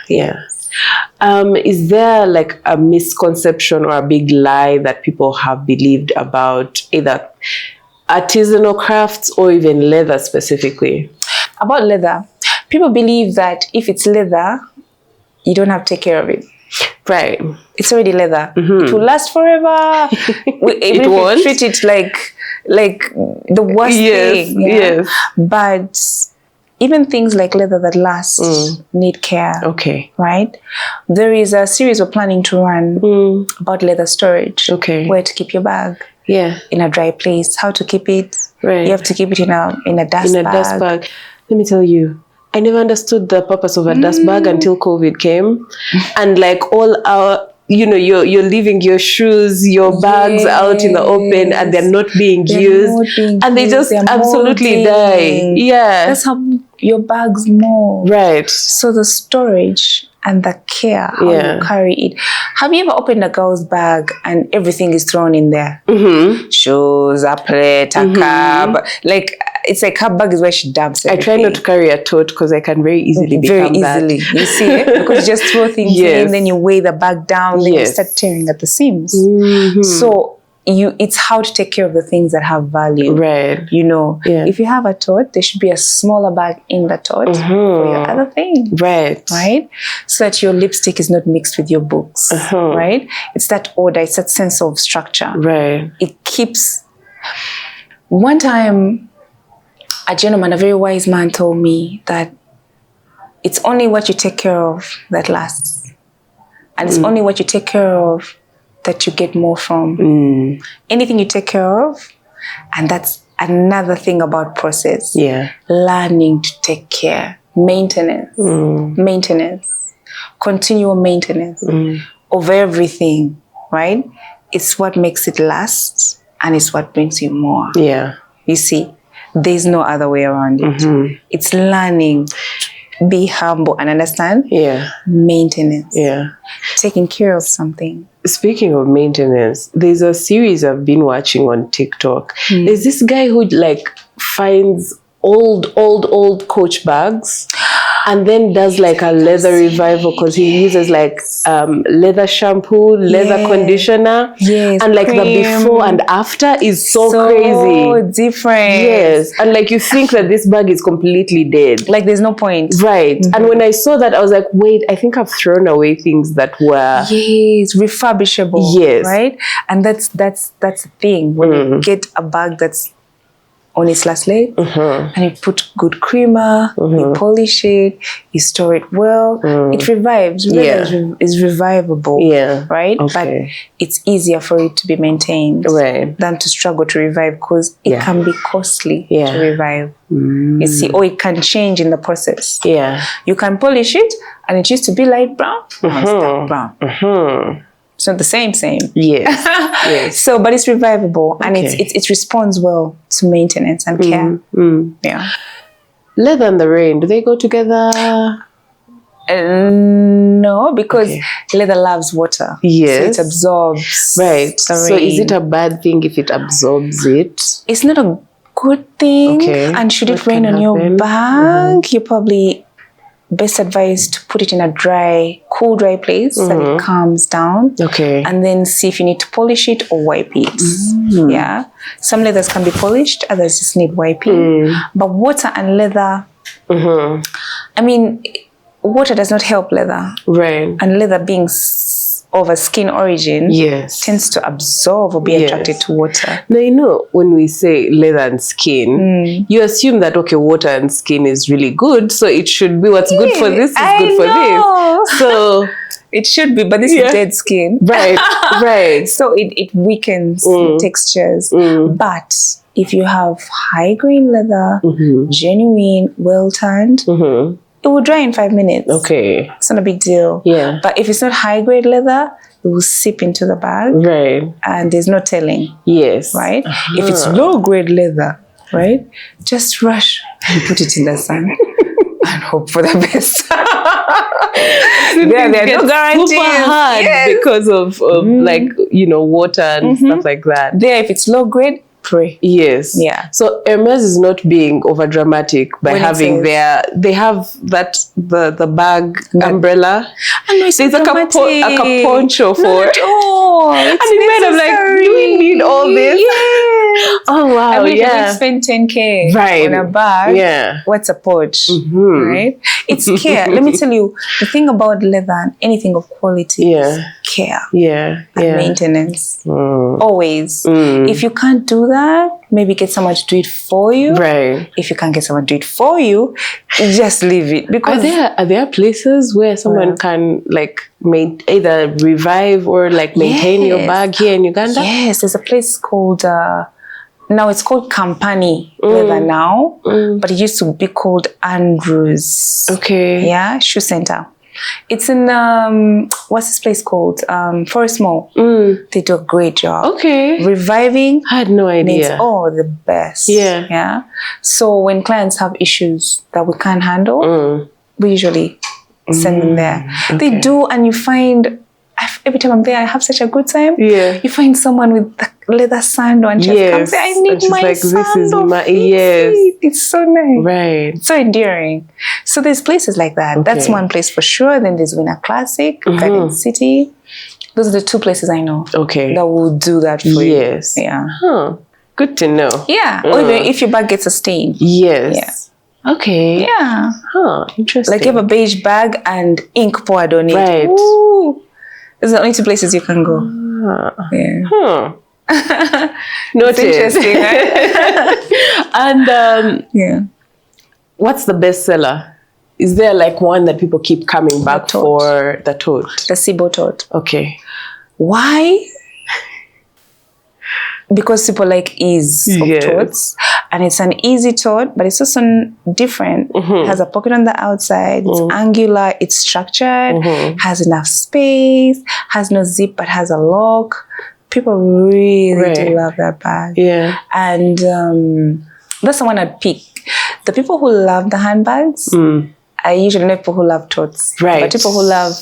Is there a misconception or a big lie that people have believed about either artisanal crafts or even leather specifically? About leather, people believe that if it's leather, you don't have to take care of it. Right. It's already leather. It will last forever. Even if you treat it like the worst thing. Yes. But even things like leather that last need care. Okay. Right? There is a series we're planning to run about leather storage. Okay. Where to keep your bag. Yeah. In a dry place. How to keep it. Right. You have to keep it in a dust bag. Let me tell you, I never understood the purpose of a dust bag until COVID came. And all our you're leaving your shoes, your bags out in the open, and they're not being used, and they just absolutely die. Yeah, that's how your bags mold. Right. So the storage and the care, how you carry it. Have you ever opened a girl's bag and everything is thrown in there? Shoes, a plate, a cup. Like, it's like her bag is where she dumps everything. I try not to carry a tote because I can very easily become that. You see it? Because you just throw things in, then you weigh the bag down, then you start tearing at the seams. So it's how to take care of the things that have value. Right. If you have a tote, there should be a smaller bag in the tote for your other things. Right. Right? So that your lipstick is not mixed with your books. Right? It's that order, it's that sense of structure. Right. It keeps... One time, a gentleman, a very wise man, told me that it's only what you take care of that lasts. And it's only what you take care of that you get more from. Anything you take care of, and that's another thing about process. Yeah. Learning to take care. Maintenance. Maintenance. Continual maintenance of everything, right? It's what makes it last, and it's what brings you more. Yeah. You see, there's no other way around it. It's learning. Be humble and understand. Yeah. Maintenance. Yeah. Taking care of something. Speaking of maintenance, there's a series I've been watching on TikTok. There's this guy who finds old Coach bags and then does like a leather revival because he uses like leather shampoo, leather conditioner, and like cream. The before and after is so crazy different. Yes, and like you think that this bag is completely dead, like there's no point, right? And when I saw that, I was like, wait, I think I've thrown away things that were refurbishable, right? And that's the thing when you get a bag that's on its last leg, and you put good creamer, you polish it, you store it well, it revives. It's revivable, right? But it's easier for it to be maintained than to struggle to revive because it can be costly to revive. You see, or it can change in the process. You can polish it, and it used to be light brown, now it's dark brown. It's not the same. Yes. So, but it's revivable, and it responds well to maintenance and care. Yeah. Leather and the rain, do they go together? No, because leather loves water. Yes. So it absorbs. Right. The rain. So is it a bad thing if it absorbs it? It's not a good thing. And should it rain on your bag, you probably best advised to put it in a cool dry place so that it calms down. And then see if you need to polish it or wipe it. Yeah. Some leathers can be polished, others just need wiping. But water and leather, I mean, water does not help leather. Right. And leather being of a skin origin tends to absorb or be attracted to water. Now, when we say leather and skin, you assume that, water and skin is really good, so it should be what's good for this is good for this. So it should be, but this is dead skin. Right. So it weakens the textures. But if you have high-grain leather, genuine, well-tanned, it will dry in 5 minutes. It's not a big deal. But if it's not high-grade leather, it will seep into the bag. And there's no telling. Right? If it's low-grade leather, right, just rush and put it in the sun and hope for the best. There are no guarantees. Super hard because of like, water and stuff like that. There, if it's low-grade, pray. So Hermes is not being over dramatic by having they have the bag umbrella. And there's a poncho for it. And in bed I'm like, do we need all this? Oh wow. I mean, if you spend 10K on a bag, what's a pouch? Right? It's care. Let me tell you, the thing about leather and anything of quality is care. And maintenance. Always. If you can't do that, maybe get someone to do it for you. If you can't get someone to do it for you, just leave it. Because are there places where someone can like either revive or like maintain your bag here in Uganda? Yes, there's a place called now it's called Kampala Leather now, but it used to be called Andrews. Shoe center. It's in what's this place called? Forest Mall. They do a great job. Okay. Reviving. I had no It's idea. the best. Yeah. Yeah. So when clients have issues that we can't handle, we usually send them there. Okay. They do, and you find every time I'm there, I have such a good time. Yeah. You find someone with the leather sandal and just comes say, I need my like, sandal. this is my It's so nice. Right. So endearing. So there's places like that. Okay. That's one place for sure. Then there's Winner Classic, Garden City. Those are the two places I know. Okay. That will do that for you. Yes. Yeah. Huh. Good to know. Yeah. Or even if your bag gets a stain. Yes. Yeah. Okay. Yeah. Huh. Interesting. Like you have a beige bag and ink poured on it. Right. Ooh. Those are the only two places you can go. Yeah. Huh. Noted. It's interesting, right? And Yeah. what's the best seller? Is there like one that people keep coming back tote. for? The tote. The Sibo tote. Okay. Why? Because people like ease of Yes. totes, and it's an easy tote, but it's also different. It has a pocket on the outside, it's angular, it's structured, has enough space, has no zip but has a lock. People really do love that bag. Yeah. And that's the one I'd pick. The people who love the handbags, I usually know people who love totes. Right. But people who love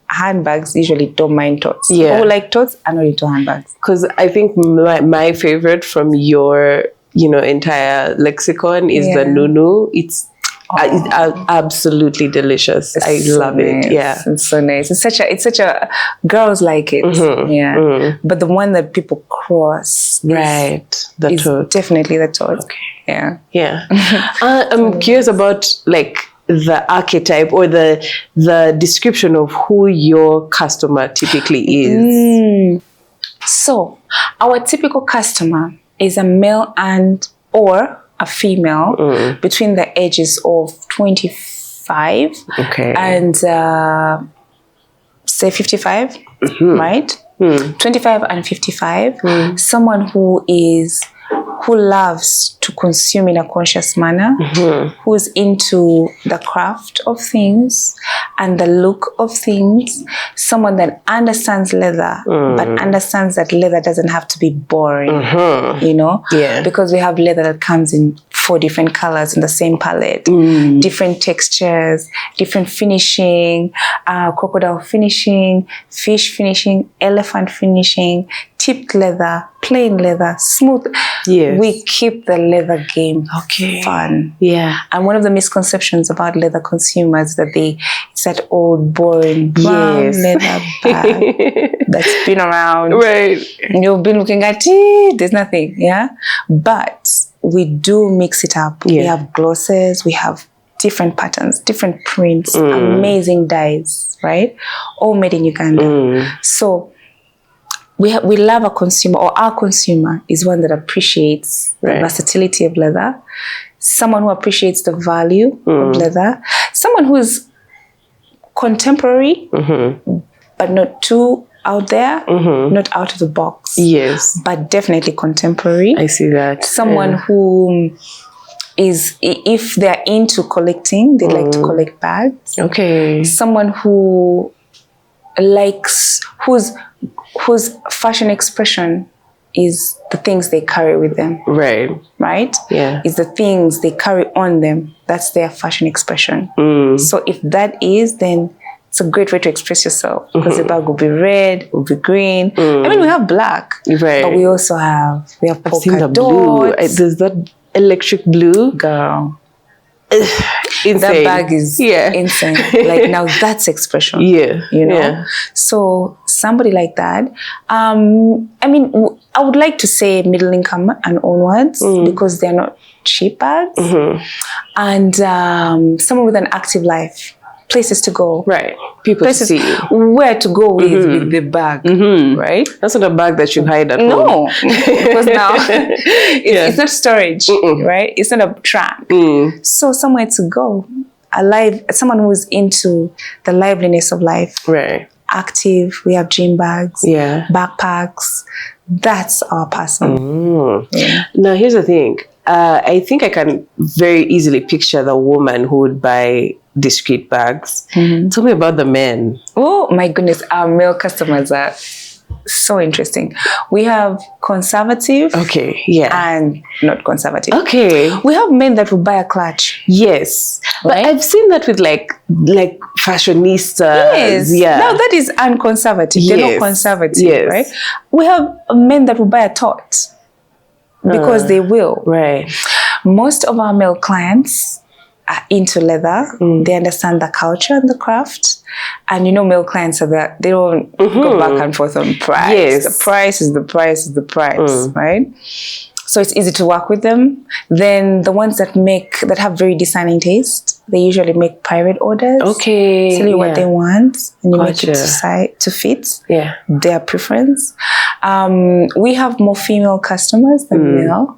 handbags usually don't mind totes. Yeah. People who like totes are not into handbags. Because I think my favorite from your, entire lexicon is the Nunu. It's absolutely delicious. I love it. Yeah. It's so nice. It's such a girls like it. Yeah. But the one that people cross Right. The is tote. definitely the tote. Okay. Yeah. Yeah. I'm curious about like the archetype or the description of who your customer typically is. So our typical customer is a male or a female between the ages of 25 Okay. and say 55, right? 25 and 55. Someone who loves to consume in a conscious manner, who's into the craft of things and the look of things, someone that understands leather, but understands that leather doesn't have to be boring, Yeah. because we have leather that comes in 4 different colors in the same palette, different textures, different finishing, crocodile finishing, fish finishing, elephant finishing, tipped leather, plain leather, smooth. Yes. We keep the leather game fun. Yeah. And one of the misconceptions about leather consumers that it's that old boring brown leather bag that's been around. Right. You've been looking at it, there's nothing, yeah? But we do mix it up. Yeah. We have glosses, we have different patterns, different prints, amazing dyes, right? All made in Uganda. So we love a consumer, or our consumer is one that appreciates the versatility of leather, someone who appreciates the value of leather, someone who is contemporary, but not too out there, not out of the box. Yes. But definitely contemporary. I see that. Someone who is, if they're into collecting, they like to collect bags. Okay. Someone who likes, whose fashion expression is the things they carry with them. Right. Right? Yeah. Is the things they carry on them. That's their fashion expression. So if that is, then it's a great way to express yourself, because the bag will be red, will be green. I mean, we have black, but we also have polka dots. There's that electric blue. Girl, Insane. that bag is insane. Like, now that's expression. Yeah. You know? Yeah. So somebody like that. I mean, I would like to say middle income and onwards, because they're not cheap bags. And someone with an active life. Places to go. Right. People Places to see. where to go with the bag. Right? That's not a bag that you hide at home. No. Because now it's not storage. Right? It's not a track. So somewhere to go. Someone who's into the liveliness of life. Right. Active. We have gym bags. Yeah. Backpacks. That's our person. Now here's the thing. I think I can very easily picture the woman who would buy discreet bags. Tell me about the men. Oh my goodness, our male customers are so interesting. We have conservative, and not conservative. We have men that will buy a clutch. Yes, right? But I've seen that with like fashionistas. Yes, now that is unconservative. They're not conservative, right? We have men that will buy a tot because they will. Right. Most of our male clients are into leather. They understand the culture and the craft. And male clients are that they don't go back and forth on price. Yes. The price is the price is the price, right? So it's easy to work with them. Then the ones that have very discerning taste, they usually make private orders. Tell you what they want, and you make it to fit their preference. We have more female customers than male,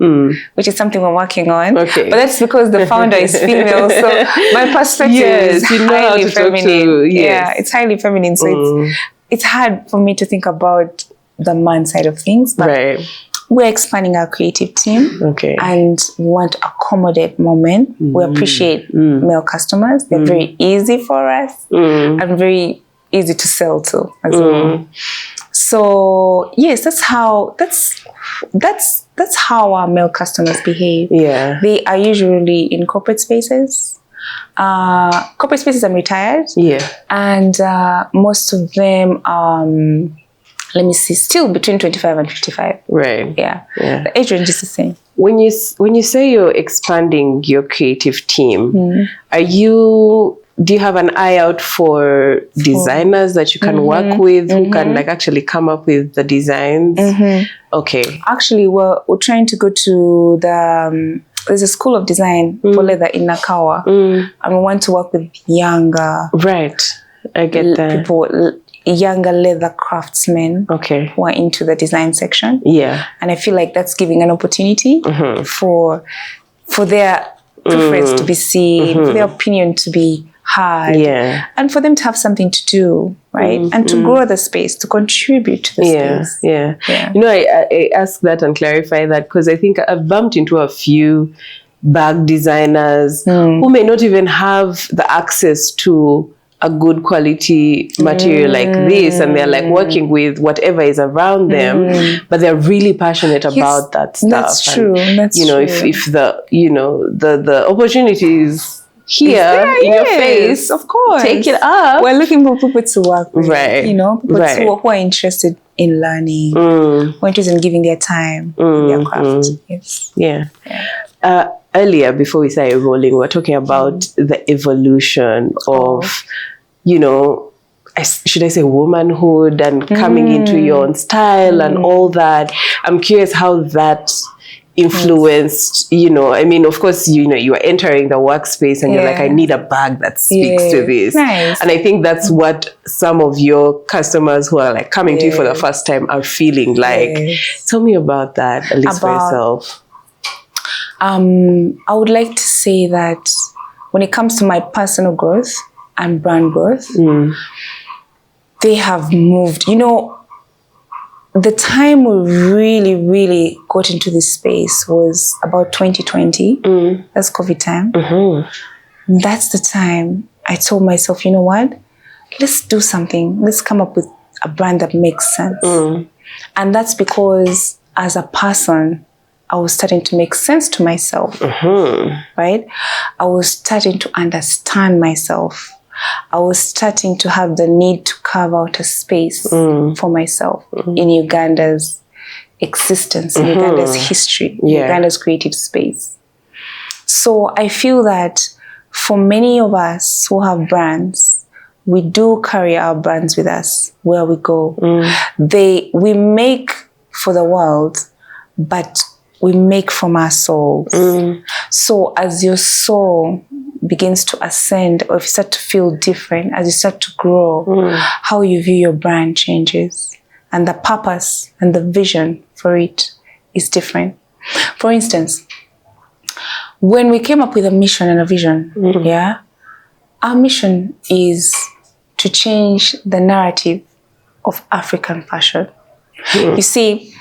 which is something we're working on. But that's because the founder is female. So my perspective is highly feminine. It's highly feminine. So it's hard for me to think about the man side of things. But we're expanding our creative team and we want to accommodate more men. We appreciate male customers. They're very easy for us and very easy to sell to as well. So yes, that's how our male customers behave. They are usually in corporate spaces. Corporate spaces are retired. And most of them still between 25 and 55. Right. The age range is the same. When you say you're expanding your creative team, do you have an eye out for designers that you can work with who can actually come up with the designs? Actually, we're trying to go to there's a school of design for leather in Nakawa, and we want to work with younger I get that. People, younger leather craftsmen who are into the design section. And I feel like that's giving an opportunity for their preference to be seen, for their opinion to be heard, and for them to have something to do, right? And to grow the space, to contribute to the space. I ask that and clarify that because I think I've bumped into a few bag designers who may not even have the access to a good quality material like this, and they're like working with whatever is around them, but they're really passionate about that stuff. That's true. That's true. If the opportunity is here in your face, of course, take it up. We're looking for people to work with, people who are interested in learning, who are interested in giving their time, their craft. Earlier, before we started rolling, we were talking about the evolution of, should I say womanhood and coming into your own style and all that. I'm curious how that influenced, of course, you are entering the workspace and you're like, I need a bag that speaks to this. And I think that's what some of your customers who are like coming to you for the first time are feeling like. Tell me about that, at least for yourself. I would like to say that when it comes to my personal growth and brand growth, they have moved. The time we really, really got into this space was about 2020. That's COVID time. That's the time I told myself, you know what? Let's do something. Let's come up with a brand that makes sense. And that's because as a person, I was starting to make sense to myself, right? I was starting to understand myself. I was starting to have the need to carve out a space for myself in Uganda's existence, in Uganda's history, in Uganda's creative space. So I feel that for many of us who have brands, we do carry our brands with us where we go. We make for the world, but we make from our souls. So as your soul begins to ascend, or if you start to feel different, as you start to grow, how you view your brand changes. And the purpose and the vision for it is different. For instance, when we came up with a mission and a vision, our mission is to change the narrative of African fashion. You see,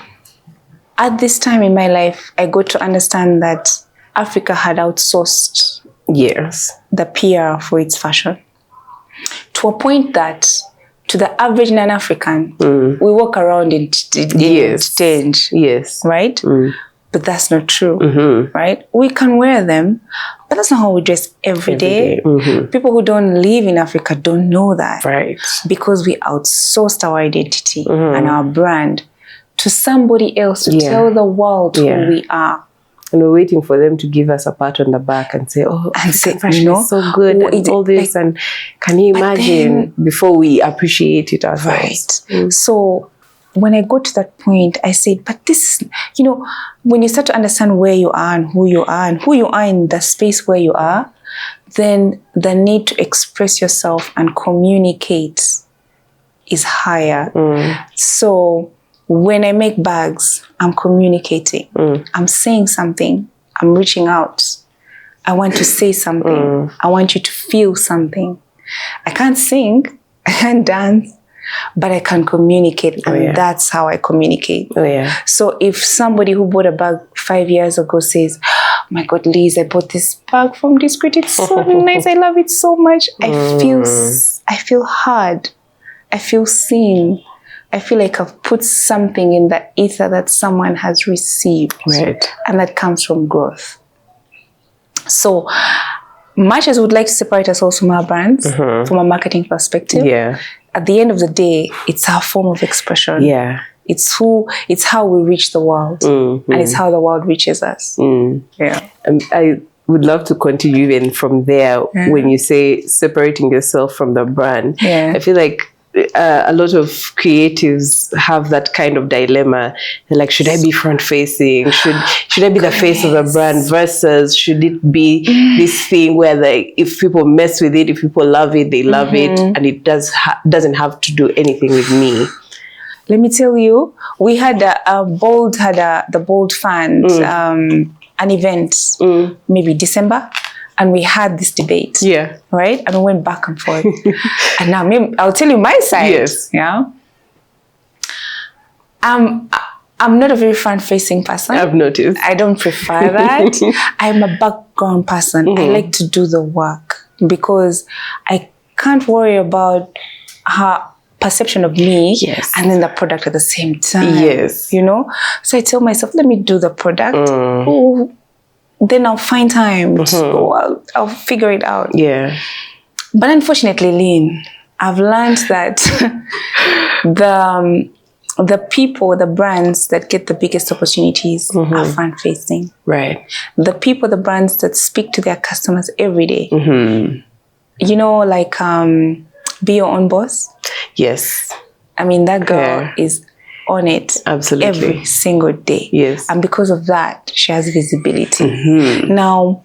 At this time in my life, I got to understand that Africa had outsourced the PR for its fashion to a point that to the average non-African, we walk around in change, right? But that's not true, right? We can wear them, but that's not how we dress every day. People who don't live in Africa don't know that, right? Because we outsourced our identity and our brand to somebody else to tell the world who we are. And we're waiting for them to give us a pat on the back and say, oh, fashion is so good, and all this. And can you imagine before we appreciate it ourselves? Right. So when I got to that point, I said, but this, when you start to understand where you are and who you are in the space where you are, then the need to express yourself and communicate is higher. So when I make bags, I'm communicating. I'm saying something. I'm reaching out. I want to say something. I want you to feel something. I can't sing. I can't dance. But I can communicate. And that's how I communicate. So if somebody who bought a bag 5 years ago says, oh my God, Liz, I bought this bag from Discreet. It's so nice. I love it so much. I feel heard. I feel seen. I feel like I've put something in the ether that someone has received. Right. And that comes from growth. So much as we would like to separate ourselves from our brands, from a marketing perspective, at the end of the day, it's our form of expression. It's how we reach the world. And it's how the world reaches us. I would love to continue even from there. When you say separating yourself from the brand, I feel like a lot of creatives have that kind of dilemma. They're like, should I be front facing? Should I be the face of the brand, versus should it be this thing where if people mess with it, if people love it, they love it, and it doesn't have to do anything with me. Let me tell you, we had the Bold Fund an event maybe December. And we had this debate, right? And we went back and forth. And now I'll tell you my side. I'm not a very front-facing person. I've noticed. I don't prefer that. I'm a background person. I like to do the work because I can't worry about her perception of me and then the product at the same time. So I tell myself, let me do the product. Then I'll find time to I'll figure it out. But unfortunately, Lynn, I've learned that the brands that get the biggest opportunities are front-facing. Right. The brands that speak to their customers every day. Like Be Your Own Boss. Yes. I mean, that girl is on it every single day. And because of that, she has visibility. Now,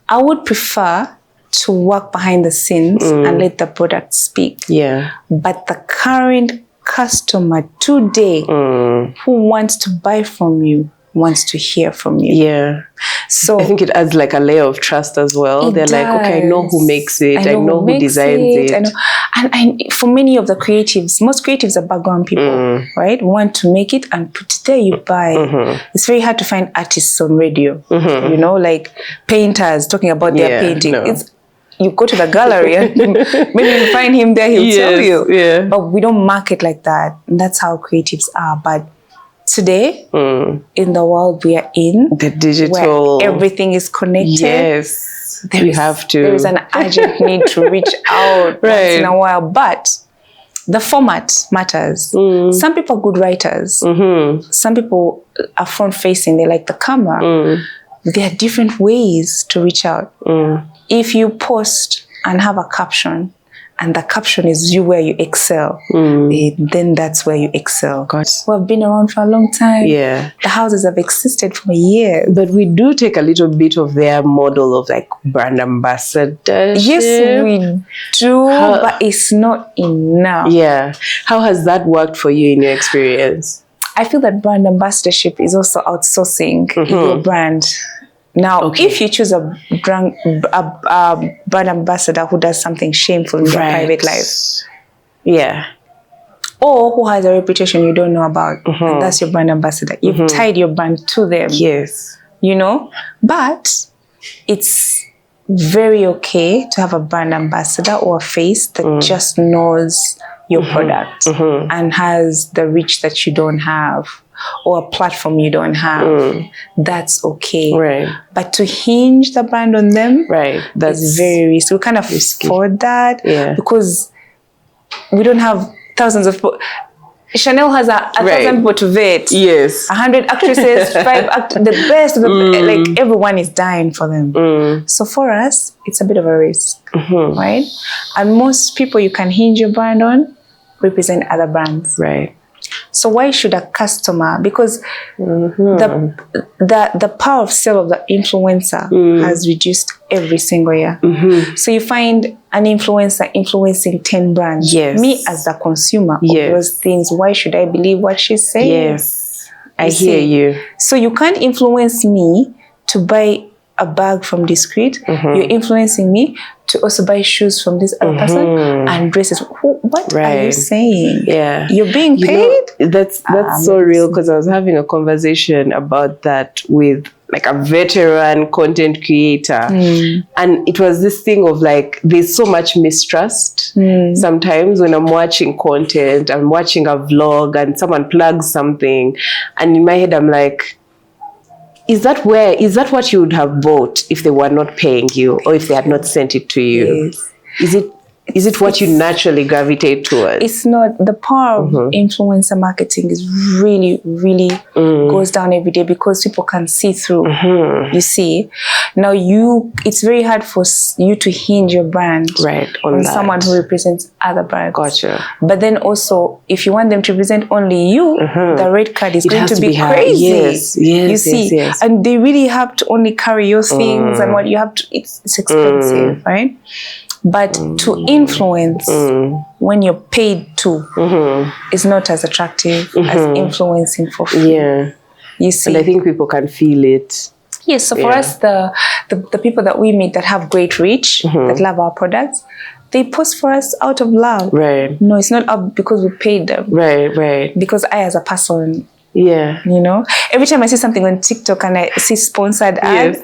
I would prefer to work behind the scenes and let the product speak. But the current customer today who wants to buy from you wants to hear from you. So I think it adds like a layer of trust as well. They're like, okay, I know who makes it. I know who designs it. And for many of the creatives, most creatives are background people, right? Want to make it and put it there, you buy. It's very hard to find artists on radio, like painters talking about their painting. You go to the gallery and maybe you find him there, he'll tell you. But we don't market like that. And that's how creatives are. But today, in the world we are in, the digital, where everything is connected, there is an urgent need to reach out once in a while. But the format matters. Some people are good writers. Some people are front-facing. They like the camera. There are different ways to reach out. If you post and have a caption, and the caption is you where you excel, then that's where you excel. We've been around for a long time. The houses have existed for years. But we do take a little bit of their model of like brand ambassador. Yes, we do, but it's not enough. How has that worked for you in your experience? I feel that brand ambassadorship is also outsourcing your brand. Now, if you choose a brand ambassador who does something shameful in their private life, or who has a reputation you don't know about. And that's your brand ambassador. You've tied your brand to them. Yes. You know? But it's very okay to have a brand ambassador or a face that just knows your product and has the reach that you don't have, or a platform you don't have. That's okay. Right. But to hinge the brand on them, that's very risky. We can't afford that because we don't have thousands of people. Chanel has a 1,000 people to vet. Yes. 100 actresses, 5 the best of the like everyone is dying for them. So for us, it's a bit of a risk, right? And most people you can hinge your brand on represent other brands. Right. So why should a customer, because the power of sale of the influencer has reduced every single year. So you find an influencer influencing 10 brands. Yes. Me as the consumer of those things, why should I believe what she's saying? Yes. I hear you. So you can't influence me to buy a bag from Discreet. You're influencing me to also buy shoes from this other person and dresses. What are you saying? Yeah. You're being paid? You know, that's so real, because I was having a conversation about that with like a veteran content creator. And it was this thing of like, there's so much mistrust. Sometimes when I'm watching content, I'm watching a vlog and someone plugs something, and in my head I'm like, is that what you would have bought if they were not paying you, or if they had not sent it to you? Yes. Is it what you naturally gravitate towards? It's not. The power of influencer marketing is really, really goes down every day, because people can see through. You see, now it's very hard for you to hinge your brand on someone who represents other brands. Gotcha. But then also, if you want them to represent only you, the red card is going to be crazy. Yes, you see, and they really have to only carry your things and what you have to. It's expensive, right? But to influence when you're paid to is not as attractive as influencing for free. Yeah. You see. And I think people can feel it. Yes, so for us, the people that we meet that have great reach, that love our products, they post for us out of love. Right. No, it's not up because we paid them. Right. Because I, as a person, you know, every time I see something on TikTok and I see sponsored ads,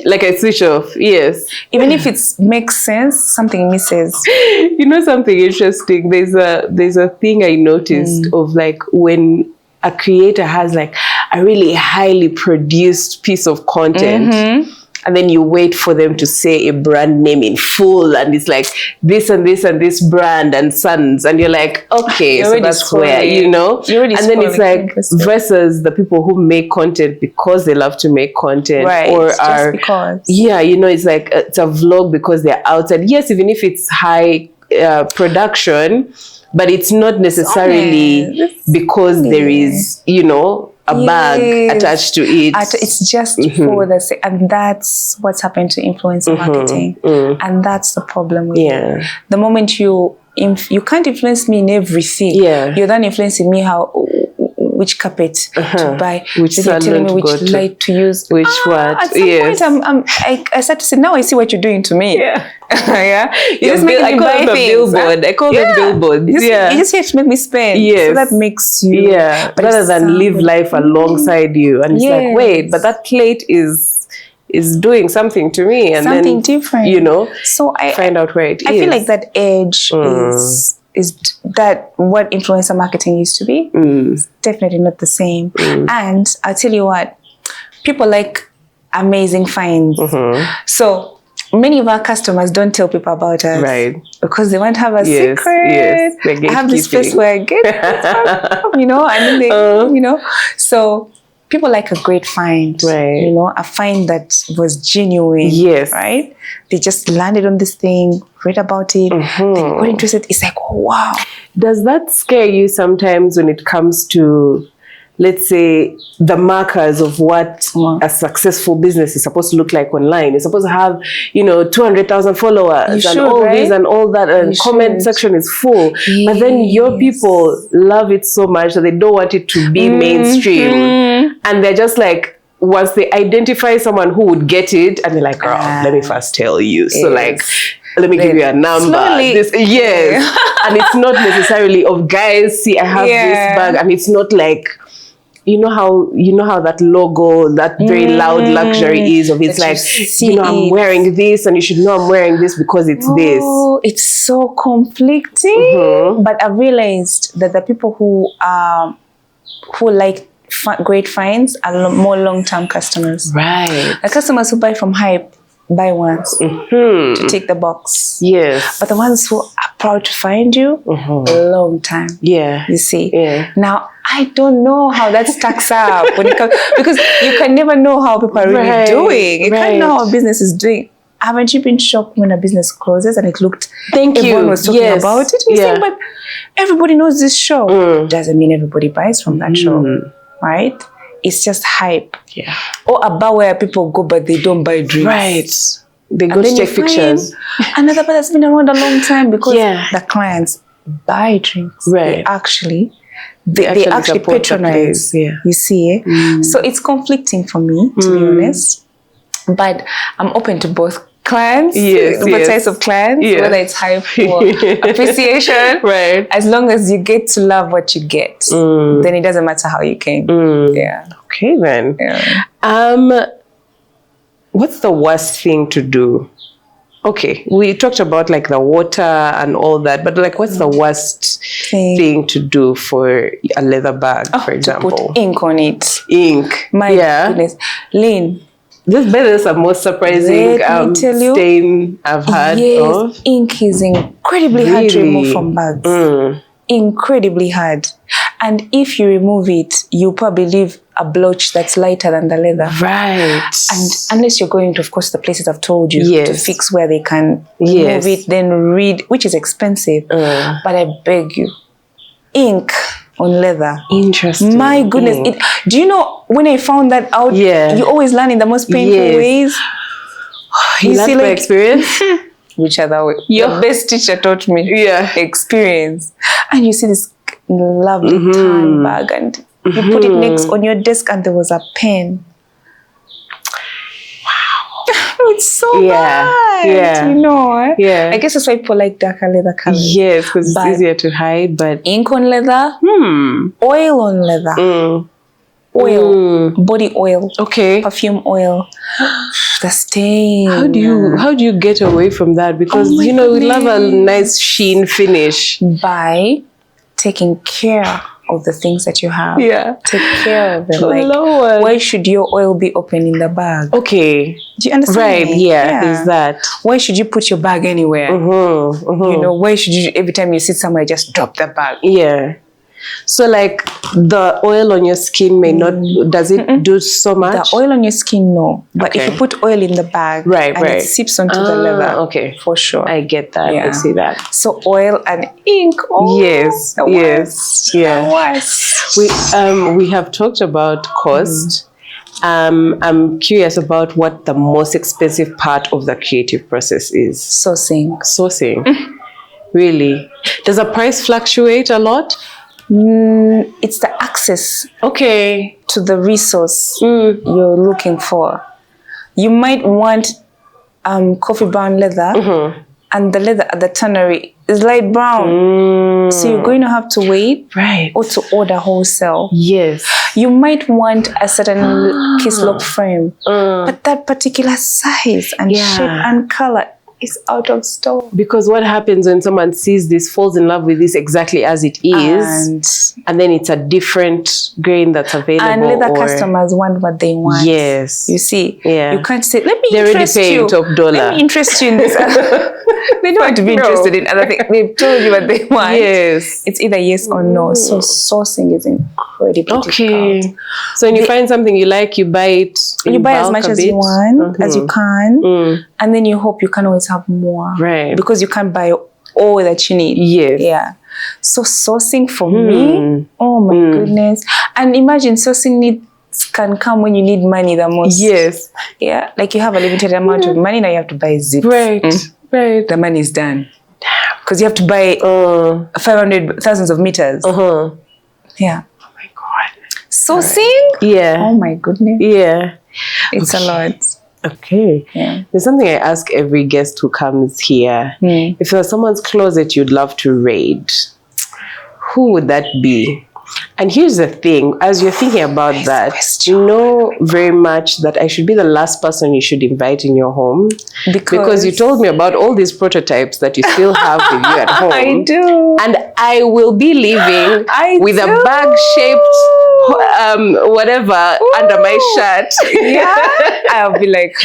like I switch off. Yes. Even if it makes sense, something misses. You know something interesting? There's a thing I noticed of like when a creator has like a really highly produced piece of content. And then you wait for them to say a brand name in full, and it's like this and this and this brand and sons, and you're like, okay, so that's where, you know. And then it's like, versus the people who make content because they love to make content, or are you know, it's like it's a vlog because they're outside. Yes, even if it's high production, but it's not necessarily because there is, you know, a bag attached to it. It's just for the sake, and that's what's happened to influencer marketing, and that's the problem with it. The moment you can't influence me in everything, you're then influencing me which carpet to buy, which salon telling me which light to use, which what. At some point, I start to say, now I see what you're doing to me. You just make me buy things. I call them billboards. You just have to make me spend. So that makes you but rather than live life alongside you, and it's like, wait, but that plate is doing something to me, and something then different, you know. So I find out where it is. I feel like that edge is that what influencer marketing used to be. It's definitely not the same. And I'll tell you what, people like amazing finds. So many of our customers don't tell people about us, because they want to have a secret. I have this place where I get it from, you know, and then they, you know, so people like a great find, you know, a find that was genuine, right? They just landed on this thing, read about it, they got interested. It's like, oh, wow. Does that scare you sometimes when it comes to, let's say, the markers of what a successful business is supposed to look like online? You're supposed to have, you know, 200,000 followers and all this and all that, and comment section is full. But then your people love it so much that they don't want it to be mainstream. And they're just like, once they identify someone who would get it, and they're like, oh, let me first tell you. So like, let me give you a number. Slowly. Yes. And it's not necessarily of guys, see, I have this bag, and it's not like, you know how that logo, that very loud luxury is of it's like, I'm wearing this and you should know I'm wearing this because it's this. It's so conflicting. But I've realized that the people who like great finds are more long-term customers. Right. The customers who buy from Hype buy once to take the box. Yes. But the ones who are proud to find you, a long time. Yeah. You see. Yeah. Now, I don't know how that stacks up when it comes, because you can never know how people are really doing. You can't know how a business is doing. Haven't you been shocked when a business closes and it looked, everyone was talking about it? You say, but everybody knows this show. Doesn't mean everybody buys from that show, right? It's just hype. Yeah. Or a bar where people go but they don't buy drinks. Right. They go to take pictures. Another bar that's been around a long time because the clients buy drinks. Right. They actually patronize. Yeah. You see? So it's conflicting for me, to be honest. But I'm open to both clients, both types of clients, whether it's hype or appreciation. Right. As long as you get to love what you get, then it doesn't matter how you came. Yeah. Okay then. Yeah. What's the worst thing to do? Okay, we talked about like the water and all that, but like what's the worst thing to do for a leather bag, for example? To put ink on it. Ink. My goodness. Lynn. This is the most surprising stain I've had. Yes, ink is incredibly hard to remove from bags. Incredibly hard. And if you remove it, you probably leave a blotch that's lighter than the leather. Right. And unless you're going to, of course, the places I've told you to fix where they can remove it, then read, which is expensive. But I beg you, ink on leather. Interesting. My goodness. Do you know, when I found that out, you always learn in the most painful ways. You see, like experience? Which other way? Your best teacher taught me. Experience. And you see this lovely tan bag and you put it next on your desk and there was a pen. Wow. It's so bad. You know? Yeah. I guess that's why people like darker leather colors. Yes, because it's easier to hide. But ink on leather, oil on leather. Oil, body oil, perfume oil, the stain. How do you get away from that? Because we love a nice sheen finish. By taking care of the things that you have. Yeah, take care of them. Like, why should your oil be open in the bag? Okay, do you understand? Right? Yeah, is that why should you put your bag anywhere? You know, why should you every time you sit somewhere just drop the bag? Yeah. So like the oil on your skin may not, does it do so much? The oil on your skin, no. But if you put oil in the bag and it seeps onto the leather, okay, for sure. I get that. I see that. So oil and ink. Yes. We have talked about cost. I'm curious about what the most expensive part of the creative process is. Sourcing. Really? Does the price fluctuate a lot? It's the access to the resource you're looking for. You might want coffee brown leather and the leather at the tannery is light brown. So you're going to have to wait or to order wholesale. Yes. You might want a certain kiss-lock frame, but that particular size and shape and color is out of stock. Because what happens when someone sees this, falls in love with this exactly as it is, and then it's a different grain that's available. And leather customers want what they want. Yes. You see, you can't say, let me interest you. Top dollar. Let me interest you in this. They don't want to be interested in other things. They've told you what they want. Yes. It's either yes or no. So sourcing is incredibly difficult. So when you find something you like, you buy it. You buy as much as you want, as you can. And then you hope you can always have more. Right. Because you can't buy all that you need. Yes. Yeah. So sourcing for me, oh my goodness. And imagine sourcing needs can come when you need money the most. Yes. Yeah. Like you have a limited amount of money, now you have to buy zips. Right. Right. The money is done. Because you have to buy 500,000 of meters. Yeah. Oh my God. Sourcing? Yeah. Oh my goodness. Yeah. It's a lot. Okay. Yeah. There's something I ask every guest who comes here. If there was someone's closet you'd love to raid, who would that be? And here's the thing, as you're thinking about that, you know very much that I should be the last person you should invite in your home. Because you told me about all these prototypes that you still have with you at home. I do. And I will be leaving with a bag-shaped whatever under my shirt. Yeah. I'll be like,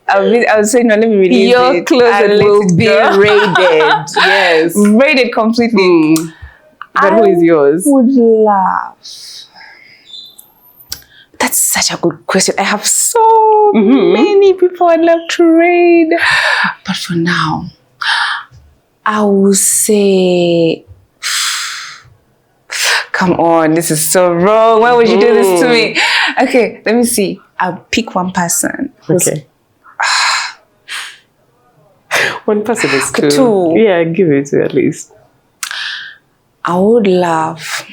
I'll say, no, let me release your it. closet will be raided. Yes. Raided completely. But who is yours? I would love. That's such a good question. I have so many people I'd love to raid. But for now, I will say, come on, this is so wrong. Why would you do this to me? Okay, let me see. I'll pick one person. Okay. One person is two. Two. Yeah, give it to at least. I would love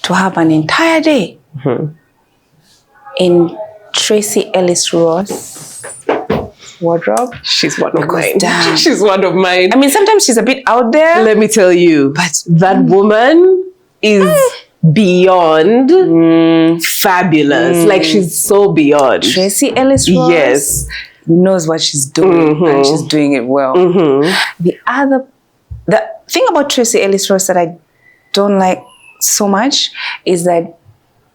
to have an entire day in Tracy Ellis Ross wardrobe. She's one of mine. Damn. She's one of mine. I mean, sometimes she's a bit out there. Let me tell you, But that woman is beyond fabulous. Like, she's so beyond. Tracy Ellis Ross Yes. knows what she's doing and she's doing it well. The thing about Tracy Ellis Ross that I don't like so much is that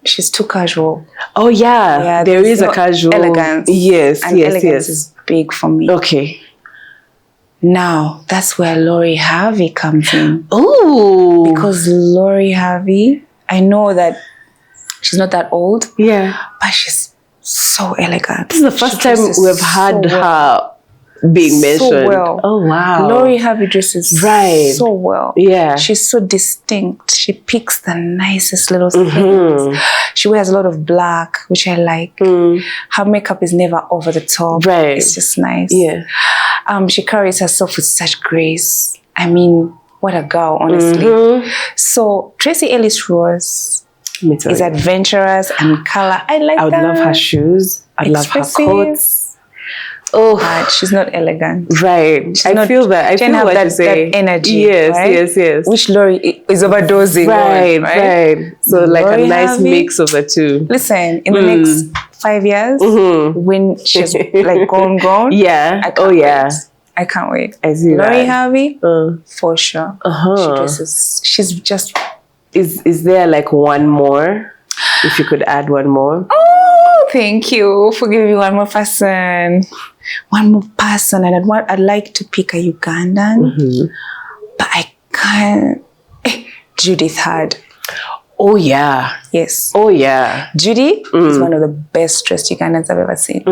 she's too casual. Oh yeah, there is a casual elegance. Yes, and yes, elegance yes. is big for me. Okay. Now that's where Lori Harvey comes in. Oh, Because Lori Harvey, I know that she's not that old, yeah. but she's so elegant. This is the first time we've had her being mentioned. So well. Oh wow. Lori Harvey dresses so well. Yeah. She's so distinct. She picks the nicest little things. She wears a lot of black, which I like. Her makeup is never over the top. Right. It's just nice. Yeah. She carries herself with such grace. I mean, what a girl, honestly. So Tracy Ellis Ross is adventurous and color. I like that. I would love her shoes. I'd love her coats. Oh, but she's not elegant. Right. I feel that. I feel what you say. That energy. Yes, right? yes. Which Lori is overdosing on, right? So like Lori a nice Harvey, mix of the two. Listen, in the next 5 years, when she's like grown, yeah. I can't wait. I can't wait. I see Lori that. Harvey, for sure. She dresses. She's just. Is there like one more? If you could add one more. Oh, thank you for giving me one more person. One more person, and I'd like to pick a Ugandan, but I can't. Judith Hard. Oh yeah. Yes. Oh yeah. Judy is one of the best dressed Ugandans I've ever seen.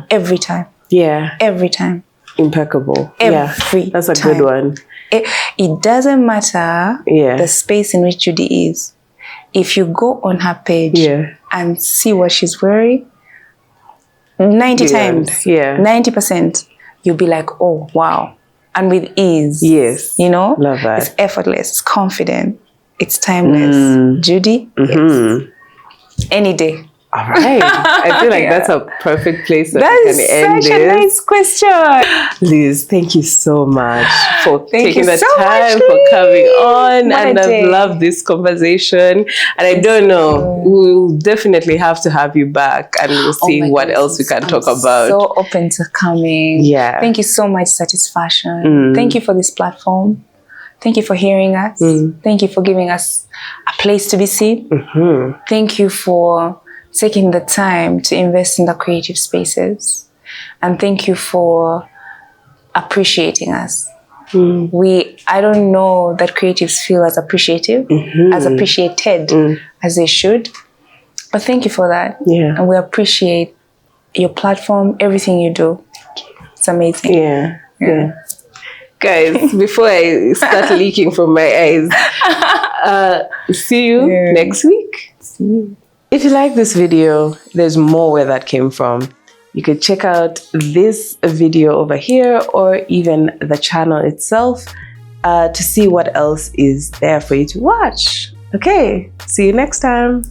Every time. Yeah. Every time. Impeccable. Every That's a time. good one. It doesn't matter the space in which Judy is. If you go on her page and see what she's wearing, 90 times, 90%, you'll be like, oh, wow. And with ease. Yes. You know? Love that. It's effortless. It's confident. It's timeless. Judy? Yes. Any day. All right. I feel like that's a perfect place that we can end such a nice question. Liz, thank you so much for taking the so time, much, for coming on. What and a I've day. loved this conversation. And I don't know, we'll definitely have to have you back and we'll see what else we can talk about. So open to coming. Yeah. Thank you so much, Satisfaction. Thank you for this platform. Thank you for hearing us. Thank you for giving us a place to be seen. Thank you for taking the time to invest in the creative spaces. And thank you for appreciating us. I don't know that creatives feel as appreciative, as appreciated as they should. But thank you for that. Yeah. And we appreciate your platform, everything you do. It's amazing. Yeah. Guys, before I start leaking from my eyes, see you next week. See you. If you like this video, there's more where that came from. You could check out this video over here or even the channel itself to see what else is there for you to watch. Okay, see you next time.